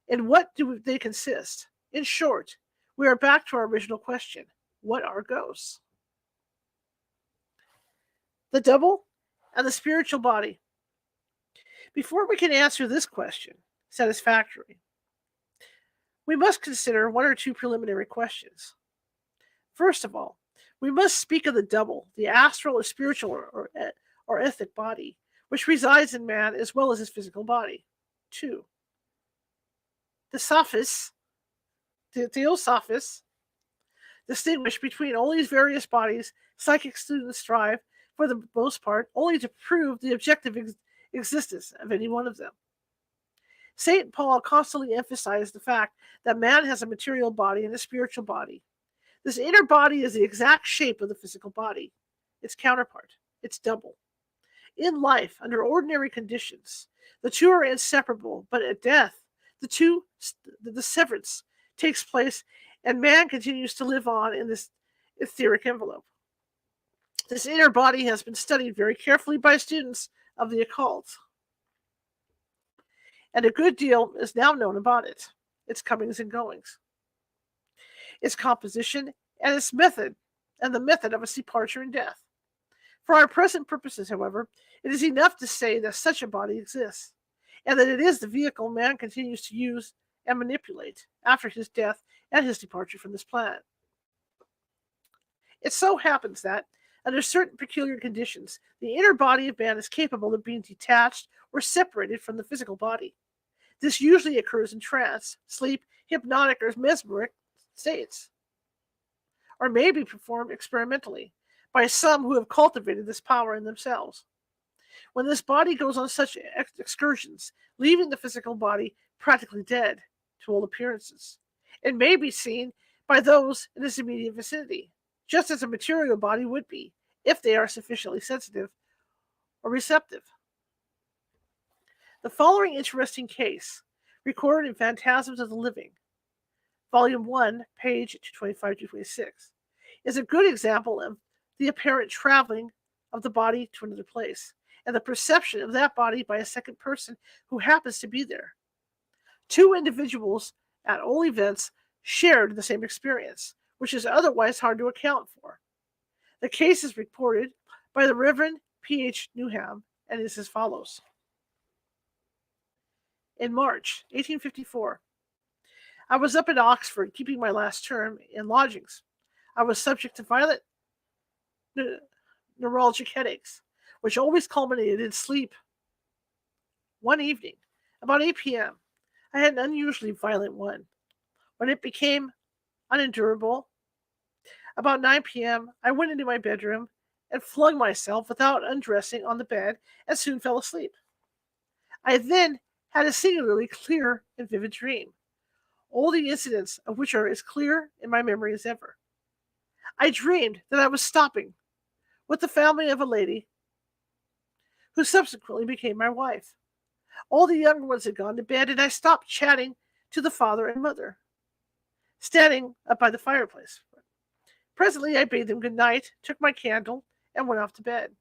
In what do they consist? In short, we are back to our original question. What are ghosts? The double and the spiritual body. Before we can answer this question satisfactorily, we must consider one or two preliminary questions. First of all, we must speak of the double, the astral or spiritual or etheric body, which resides in man as well as his physical body. 2. The sophists, the theosophists, distinguish between all these various bodies. Psychic students strive, for the most part, only to prove the objective existence of any one of them. St. Paul constantly emphasized the fact that man has a material body and a spiritual body. This inner body is the exact shape of the physical body, its counterpart, its double. In life, under ordinary conditions, the two are inseparable, but at death, the severance takes place, and man continues to live on in this etheric envelope. This inner body has been studied very carefully by students of the occult, and a good deal is now known about it, its comings and goings, its composition, and its method, and the method of its departure and death. For our present purposes, however, it is enough to say that such a body exists, and that it is the vehicle man continues to use and manipulate after his death and his departure from this planet. It so happens that, under certain peculiar conditions, the inner body of man is capable of being detached or separated from the physical body. This usually occurs in trance, sleep, hypnotic, or mesmeric states, or may be performed experimentally by some who have cultivated this power in themselves. When this body goes on such excursions, leaving the physical body practically dead to all appearances, it may be seen by those in its immediate vicinity, just as a material body would be, if they are sufficiently sensitive or receptive. The following interesting case, recorded in Phantasms of the Living, Volume 1, page 225-226, is a good example of the apparent traveling of the body to another place, and the perception of that body by a second person who happens to be there. Two individuals, at all events, shared the same experience, which is otherwise hard to account for. The case is reported by the Reverend P.H. Newham, and is as follows. In March 1854, I was up at Oxford keeping my last term in lodgings. I was subject to violent neuralgic headaches, which always culminated in sleep. One evening, about 8 p.m., I had an unusually violent one. When it became unendurable, about 9 p.m., I went into my bedroom and flung myself without undressing on the bed and soon fell asleep. I then had a singularly clear and vivid dream, all the incidents of which are as clear in my memory as ever. I dreamed that I was stopping with the family of a lady who subsequently became my wife. All the younger ones had gone to bed, and I stopped chatting to the father and mother, standing up by the fireplace. Presently, I bade them good night, took my candle, and went off to bed.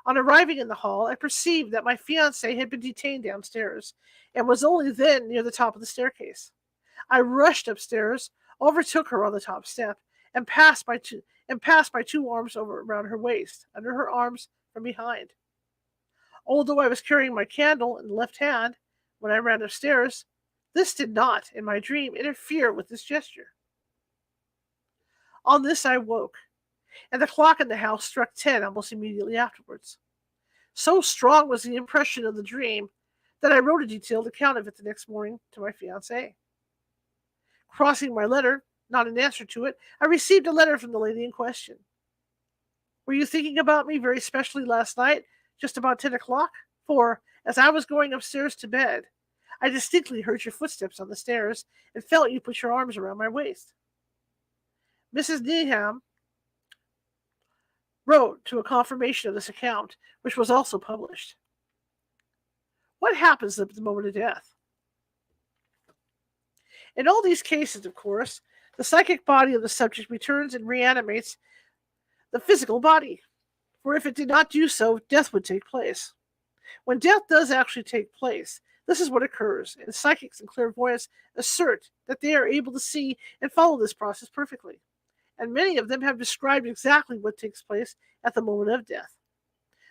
On arriving in the hall, I perceived that my fiancée had been detained downstairs, and was only then near the top of the staircase. I rushed upstairs, overtook her on the top step, and passed my two arms around her waist, under her arms from behind. Although I was carrying my candle in the left hand when I ran upstairs, this did not, in my dream, interfere with this gesture. On this I woke, and the clock in the house struck 10 almost immediately afterwards. So strong was the impression of the dream that I wrote a detailed account of it the next morning to my fiancée. Crossing my letter, not in answer to it, I received a letter from the lady in question. Were you thinking about me very specially last night, just about 10 o'clock? For, as I was going upstairs to bed, I distinctly heard your footsteps on the stairs and felt you put your arms around my waist. Mrs. Needham wrote to a confirmation of this account, which was also published. What happens at the moment of death? In all these cases, of course, the psychic body of the subject returns and reanimates the physical body, for if it did not do so, death would take place. When death does actually take place, this is what occurs, and psychics and clairvoyants assert that they are able to see and follow this process perfectly, and many of them have described exactly what takes place at the moment of death.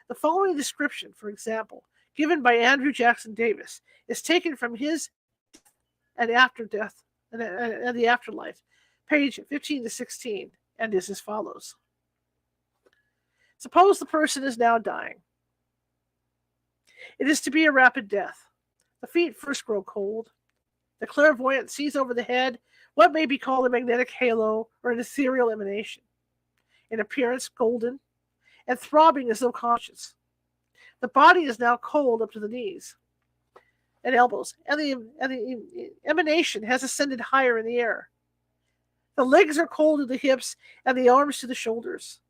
The following description, for example, given by Andrew Jackson Davis, is taken from his and after death and the afterlife, page 15 to 16, and is as follows. Suppose the person is now dying. It is to be a rapid death. The feet first grow cold. The clairvoyant sees over the head what may be called a magnetic halo or an ethereal emanation, in appearance golden and throbbing as though conscious. The body is now cold up to the knees and elbows, and the emanation has ascended higher in the air. The legs are cold to the hips and the arms to the shoulders,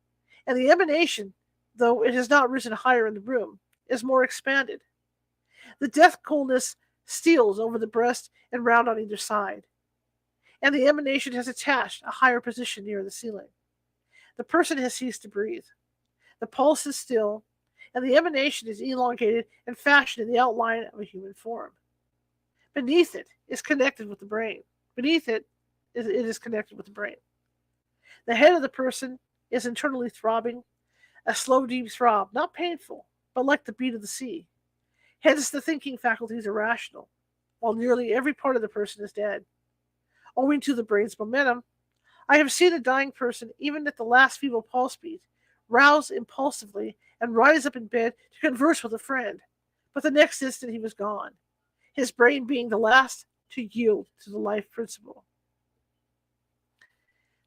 and the emanation, though it has not risen higher in the room, is more expanded. The death coldness steals over the breast and round on either side, and the emanation has attached a higher position near the ceiling. The person has ceased to breathe. The pulse is still, and the emanation is elongated and fashioned in the outline of a human form. Beneath it is connected with the brain. It is connected with the brain. The head of the person is internally throbbing, a slow, deep throb, not painful, but like the beat of the sea. Hence, the thinking faculties are rational, while nearly every part of the person is dead. Owing to the brain's momentum, I have seen a dying person, even at the last feeble pulse beat, rouse impulsively and rise up in bed to converse with a friend, but the next instant he was gone, his brain being the last to yield to the life principle.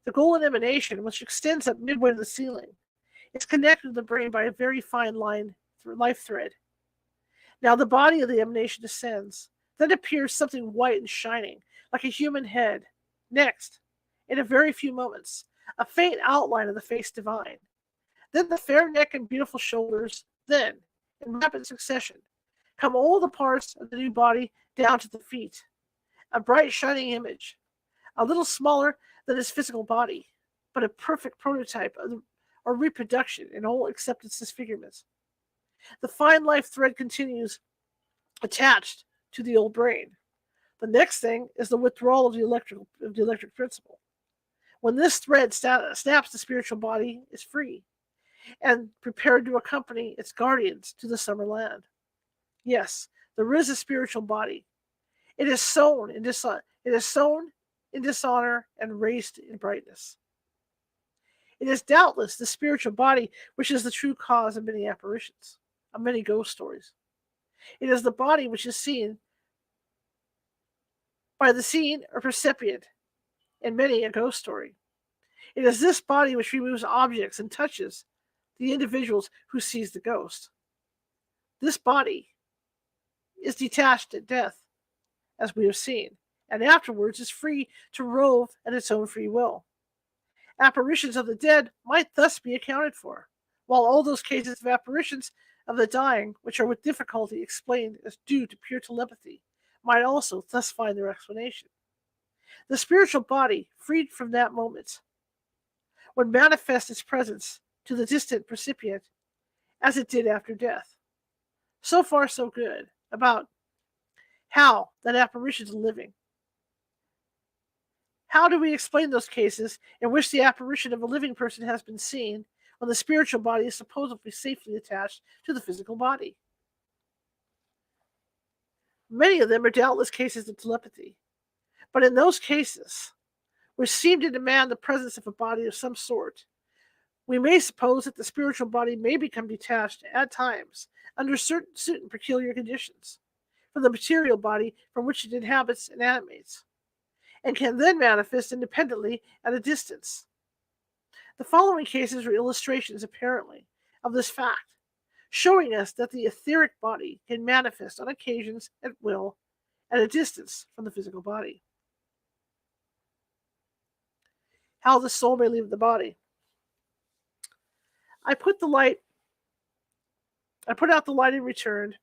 The golden emanation, which extends up midway to the ceiling, is connected to the brain by a very fine life thread. Now the body of the emanation descends. Then appears something white and shining, like a human head. Next, in a very few moments, a faint outline of the face divine. Then the fair neck and beautiful shoulders. Then, in rapid succession, come all the parts of the new body down to the feet. A bright shining image, a little smaller than his physical body, but a perfect prototype or reproduction in all except its disfigurements. The fine life thread continues attached to the old brain. The next thing is the withdrawal of the electric principle. When this thread snaps, the spiritual body is free and prepared to accompany its guardians to the summer land. Yes, there is a spiritual body. It is sown in dishonor and raised in brightness. It is doubtless the spiritual body which is the true cause of many apparitions, of many ghost stories. It is the body which is seen by the seen or percipient in many a ghost story. It is this body which removes objects and touches the individuals who sees the ghost. This body is detached at death, as we have seen, and afterwards is free to rove at its own free will. Apparitions of the dead might thus be accounted for, while all those cases of apparitions of the dying, which are with difficulty explained as due to pure telepathy, might also thus find their explanation. The spiritual body, freed from that moment, would manifest its presence to the distant recipient as it did after death. So far, so good about how that apparition is living. How do we explain those cases in which the apparition of a living person has been seen when the spiritual body is supposedly safely attached to the physical body? Many of them are doubtless cases of telepathy, but in those cases, which seem to demand the presence of a body of some sort, we may suppose that the spiritual body may become detached at times under certain peculiar conditions from the material body from which it inhabits and animates, and can then manifest independently at a distance. The following cases are illustrations, apparently, of this fact, showing us that the etheric body can manifest on occasions at will at a distance from the physical body. How the soul may leave the body. I put out the light and returned,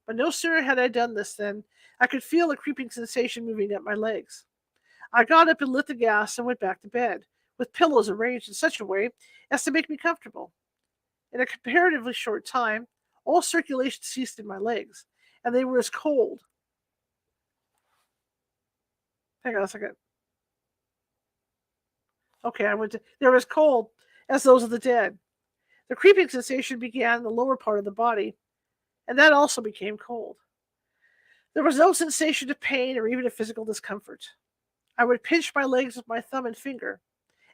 but no sooner had I done this than I could feel a creeping sensation moving up my legs. I got up and lit the gas and went back to bed, with pillows arranged in such a way as to make me comfortable. In a comparatively short time, all circulation ceased in my legs, and they were as cold. Hang on a second. Okay, they were as cold as those of the dead. The creeping sensation began in the lower part of the body, and that also became cold. There was no sensation of pain or even of physical discomfort. I would pinch my legs with my thumb and finger,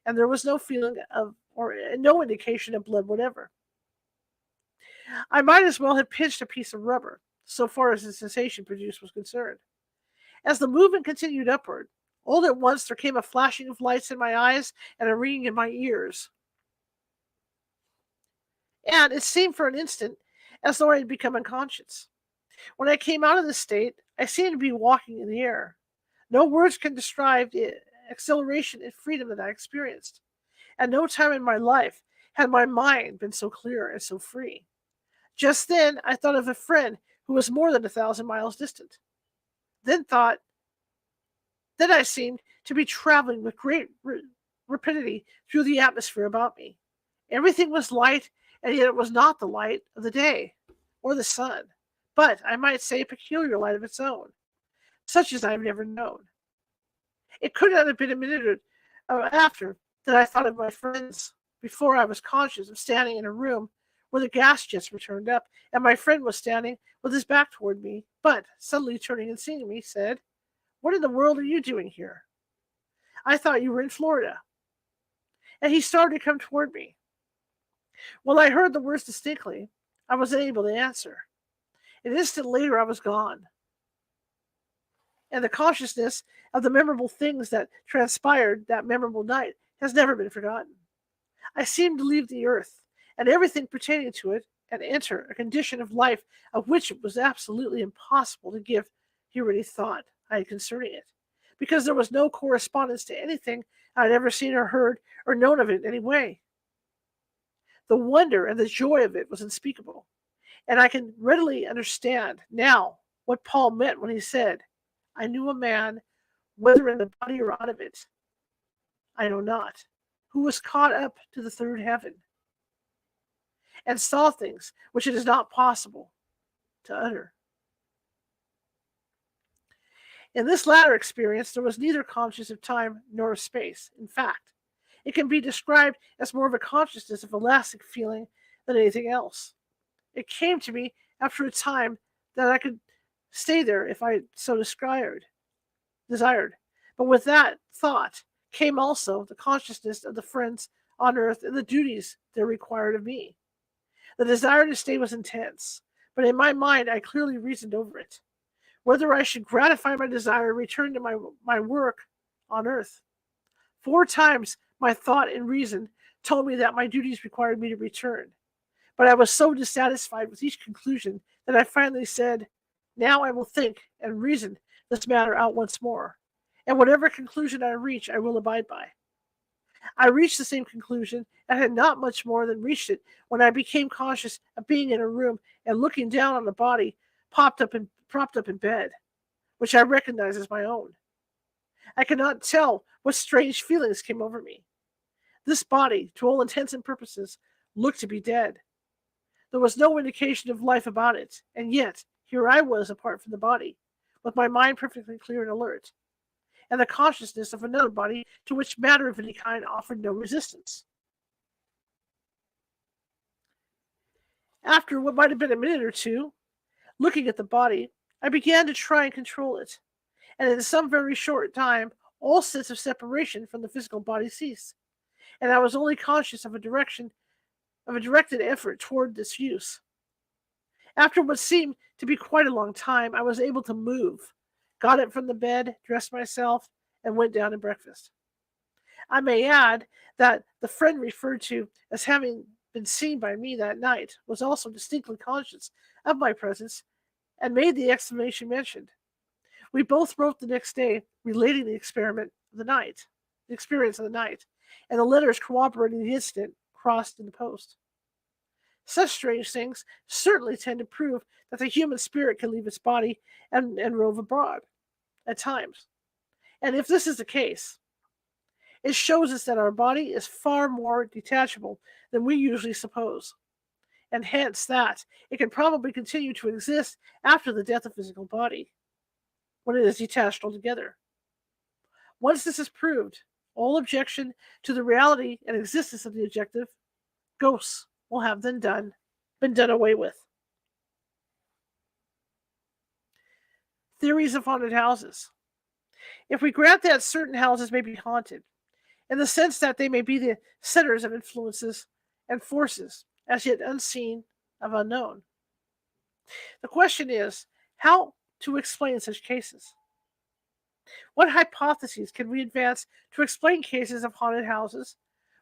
and there was no feeling of or no indication of blood whatever. I might as well have pinched a piece of rubber, so far as the sensation produced was concerned. As the movement continued upward, all at once there came a flashing of lights in my eyes and a ringing in my ears. And it seemed for an instant as though I had become unconscious. When I came out of this state, I seemed to be walking in the air. No words can describe the exhilaration and freedom that I experienced. At no time in my life had my mind been so clear and so free. Just then, I thought of a friend who was more than 1,000 miles distant. Then I seemed to be traveling with great rapidity through the atmosphere about me. Everything was light, and yet it was not the light of the day or the sun, but I might say a peculiar light of its own, such as I have never known. It could not have been a minute after that I thought of my friends, before I was conscious of standing in a room where the gas jets were turned up, and my friend was standing with his back toward me, but, suddenly turning and seeing me, said, "What in the world are you doing here? I thought you were in Florida." And he started to come toward me. When I heard the words distinctly, I was unable to answer. An instant later, I was gone. And the consciousness of the memorable things that transpired that memorable night has never been forgotten. I seemed to leave the earth and everything pertaining to it and enter a condition of life of which it was absolutely impossible to give here any thought I had concerning it, because there was no correspondence to anything I had ever seen or heard or known of it in any way. The wonder and the joy of it was unspeakable, and I can readily understand now what Paul meant when he said, "I knew a man, whether in the body or out of it, I know not, who was caught up to the third heaven, and saw things which it is not possible to utter." In this latter experience, there was neither consciousness of time nor of space. In fact, it can be described as more of a consciousness of elastic feeling than anything else. It came to me after a time that I could stay there if I so desired. But with that thought came also the consciousness of the friends on earth and the duties they required of me. The desire to stay was intense, but in my mind I clearly reasoned over it, whether I should gratify my desire and return to my work on earth. 4 times my thought and reason told me that my duties required me to return, But I was so dissatisfied with each conclusion that I finally said, now I will think and reason this matter out once more, and whatever conclusion I reach, I will abide by. I reached the same conclusion and had not much more than reached it when I became conscious of being in a room and looking down on a body propped up in bed, which I recognized as my own. I could not tell what strange feelings came over me. This body, to all intents and purposes, looked to be dead. There was no indication of life about it, and yet here I was apart from the body, with my mind perfectly clear and alert, and the consciousness of another body to which matter of any kind offered no resistance. After what might have been a minute or two, looking at the body, I began to try and control it, and in some very short time, all sense of separation from the physical body ceased, and I was only conscious of a directed effort toward this use. After what seemed to be quite a long time, I was able to move, got up from the bed, dressed myself, and went down to breakfast. I may add that the friend referred to as having been seen by me that night was also distinctly conscious of my presence and made the explanation mentioned. We both wrote the next day relating the experience of the night, and the letters corroborating the incident crossed in the post. Such strange things certainly tend to prove that the human spirit can leave its body and rove abroad at times. And if this is the case, it shows us that our body is far more detachable than we usually suppose, and hence that it can probably continue to exist after the death of the physical body, when it is detached altogether. Once this is proved, all objection to the reality and existence of the objective ghosts will have been done away with. Theories of haunted houses. If we grant that certain houses may be haunted, in the sense that they may be the centers of influences and forces, as yet unseen of unknown, the question is how to explain such cases. What hypotheses can we advance to explain cases of haunted houses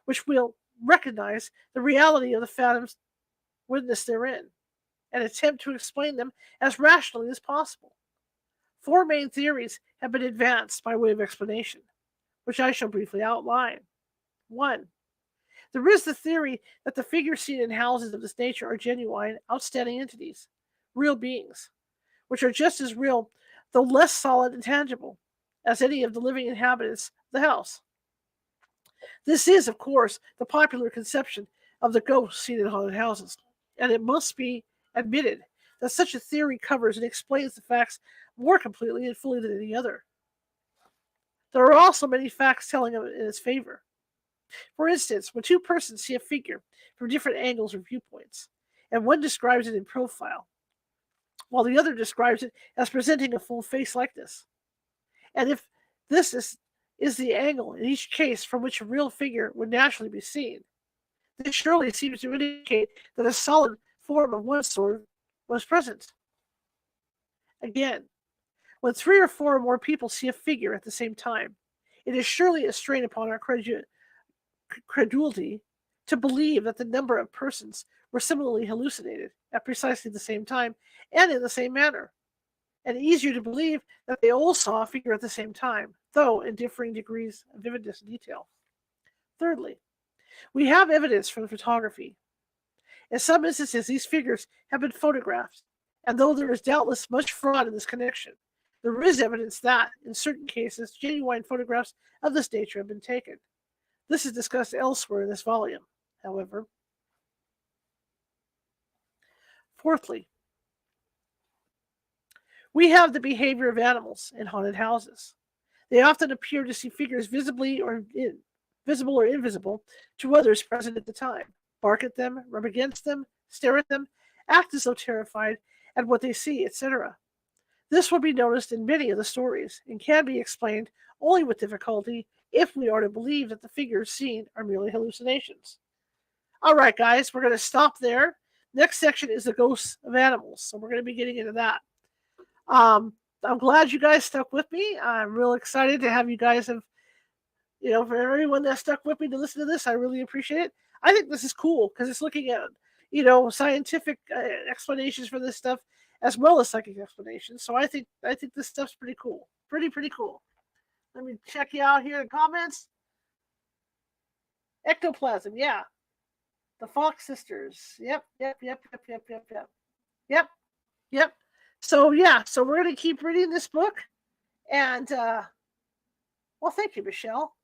which will recognize the reality of the phantoms witnessed therein, and attempt to explain them as rationally as possible? 4 main theories have been advanced by way of explanation, which I shall briefly outline. 1. There is the theory that the figures seen in houses of this nature are genuine, outstanding entities, real beings, which are just as real, though less solid and tangible, as any of the living inhabitants of the house. This is, of course, the popular conception of the ghosts seen in haunted houses, and it must be admitted that such a theory covers and explains the facts more completely and fully than any other. There are also many facts telling in its favor. For instance, when 2 persons see a figure from different angles or viewpoints, and one describes it in profile, while the other describes it as presenting a full face likeness, and if this is the angle in each case from which a real figure would naturally be seen, this surely seems to indicate that a solid form of one sort was present. Again, when 3 or 4 or more people see a figure at the same time, it is surely a strain upon our credulity to believe that the number of persons were similarly hallucinated at precisely the same time and in the same manner, and easier to believe that they all saw a figure at the same time, though in differing degrees of vividness and detail. Thirdly, we have evidence from photography. In some instances, these figures have been photographed, and though there is doubtless much fraud in this connection, there is evidence that, in certain cases, genuine photographs of this nature have been taken. This is discussed elsewhere in this volume, however. Fourthly, we have the behavior of animals in haunted houses. They often appear to see figures visible or invisible to others present at the time, bark at them, rub against them, stare at them, act as though terrified at what they see, etc. This will be noticed in many of the stories and can be explained only with difficulty if we are to believe that the figures seen are merely hallucinations. All right, guys, we're going to stop there. Next section is the ghosts of animals, so we're going to be getting into that. I'm glad you guys stuck with me. I'm real excited to have you guys for everyone that stuck with me to listen to this. I really appreciate it. I think this is cool because it's looking at scientific explanations for this stuff as well as psychic explanations. So I think this stuff's pretty cool. Pretty cool. Let me check you out here in comments. Ectoplasm, yeah. The Fox sisters. Yep. So yeah, so we're gonna keep reading this book, and well, thank you, Michelle.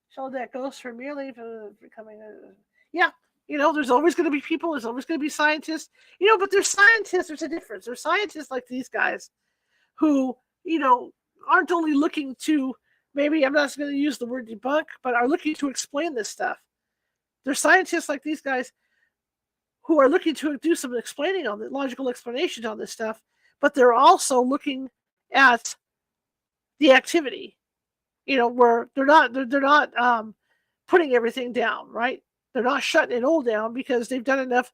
Michelle, that goes for merely for becoming a yeah. There's always going to be people. There's always going to be scientists. But there's scientists. There's a difference. There's scientists like these guys who aren't only looking to, maybe I'm not going to use the word debunk, but are looking to explain this stuff. There's scientists like these guys who are looking to do some explaining on the logical explanations on this stuff, but they're also looking at the activity, where they're not putting everything down, right? They're not shutting it all down because they've done enough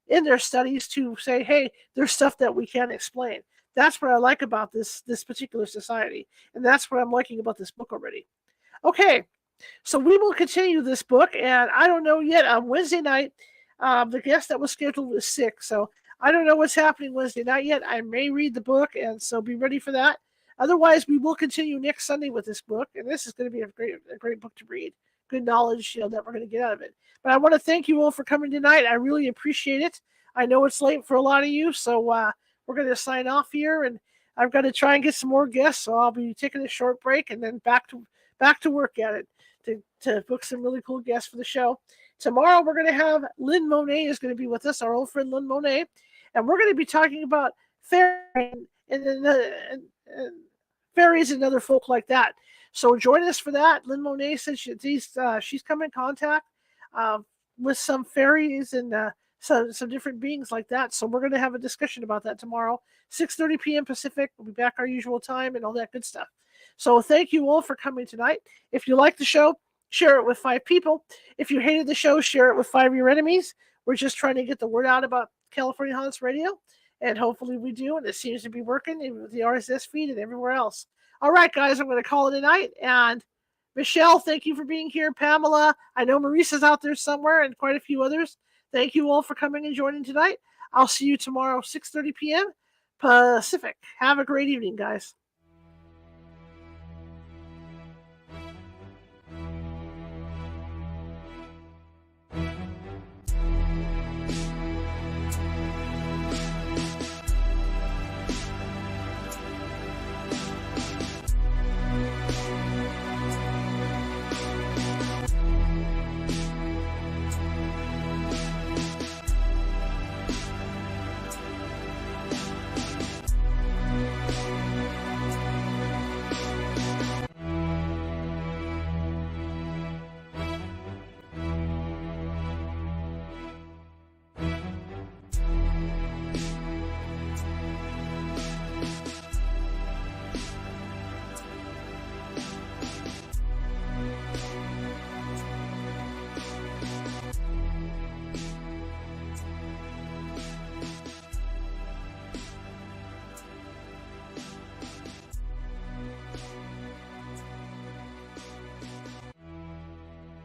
in their studies to say, hey, there's stuff that we can't explain. That's what I like about this particular society, and that's what I'm liking about this book already. Okay, so we will continue this book, and I don't know yet. On Wednesday night, the guest that was scheduled was sick, so I don't know what's happening Wednesday night yet. I may read the book, and so be ready for that. Otherwise, we will continue next Sunday with this book, and this is going to be a great book to read. Good knowledge, that we're going to get out of it. But I want to thank you all for coming tonight. I really appreciate it. I know it's late for a lot of you, so we're going to sign off here, and I've got to try and get some more guests, so I'll be taking a short break and then back to work at it to book some really cool guests for the show. Tomorrow we're going to have Lynn Monet is going to be with us, our old friend Lynn Monet, and we're going to be talking about fairies and other folk like that. So join us for that. Lynn Monet said she's come in contact with some fairies and some different beings like that. So we're going to have a discussion about that tomorrow, 6:30 p.m. Pacific. We'll be back our usual time and all that good stuff. So thank you all for coming tonight. If you like the show, share it with 5 people. If you hated the show, share it with 5 of your enemies. We're just trying to get the word out about California Haunts Radio, and hopefully we do, and it seems to be working with the RSS feed and everywhere else. All right, guys, I'm going to call it a night. And Michelle, thank you for being here. Pamela, I know Maurice's out there somewhere, and quite a few others. Thank you all for coming and joining tonight. I'll see you tomorrow, 6:30 p.m. Pacific. Have a great evening, guys.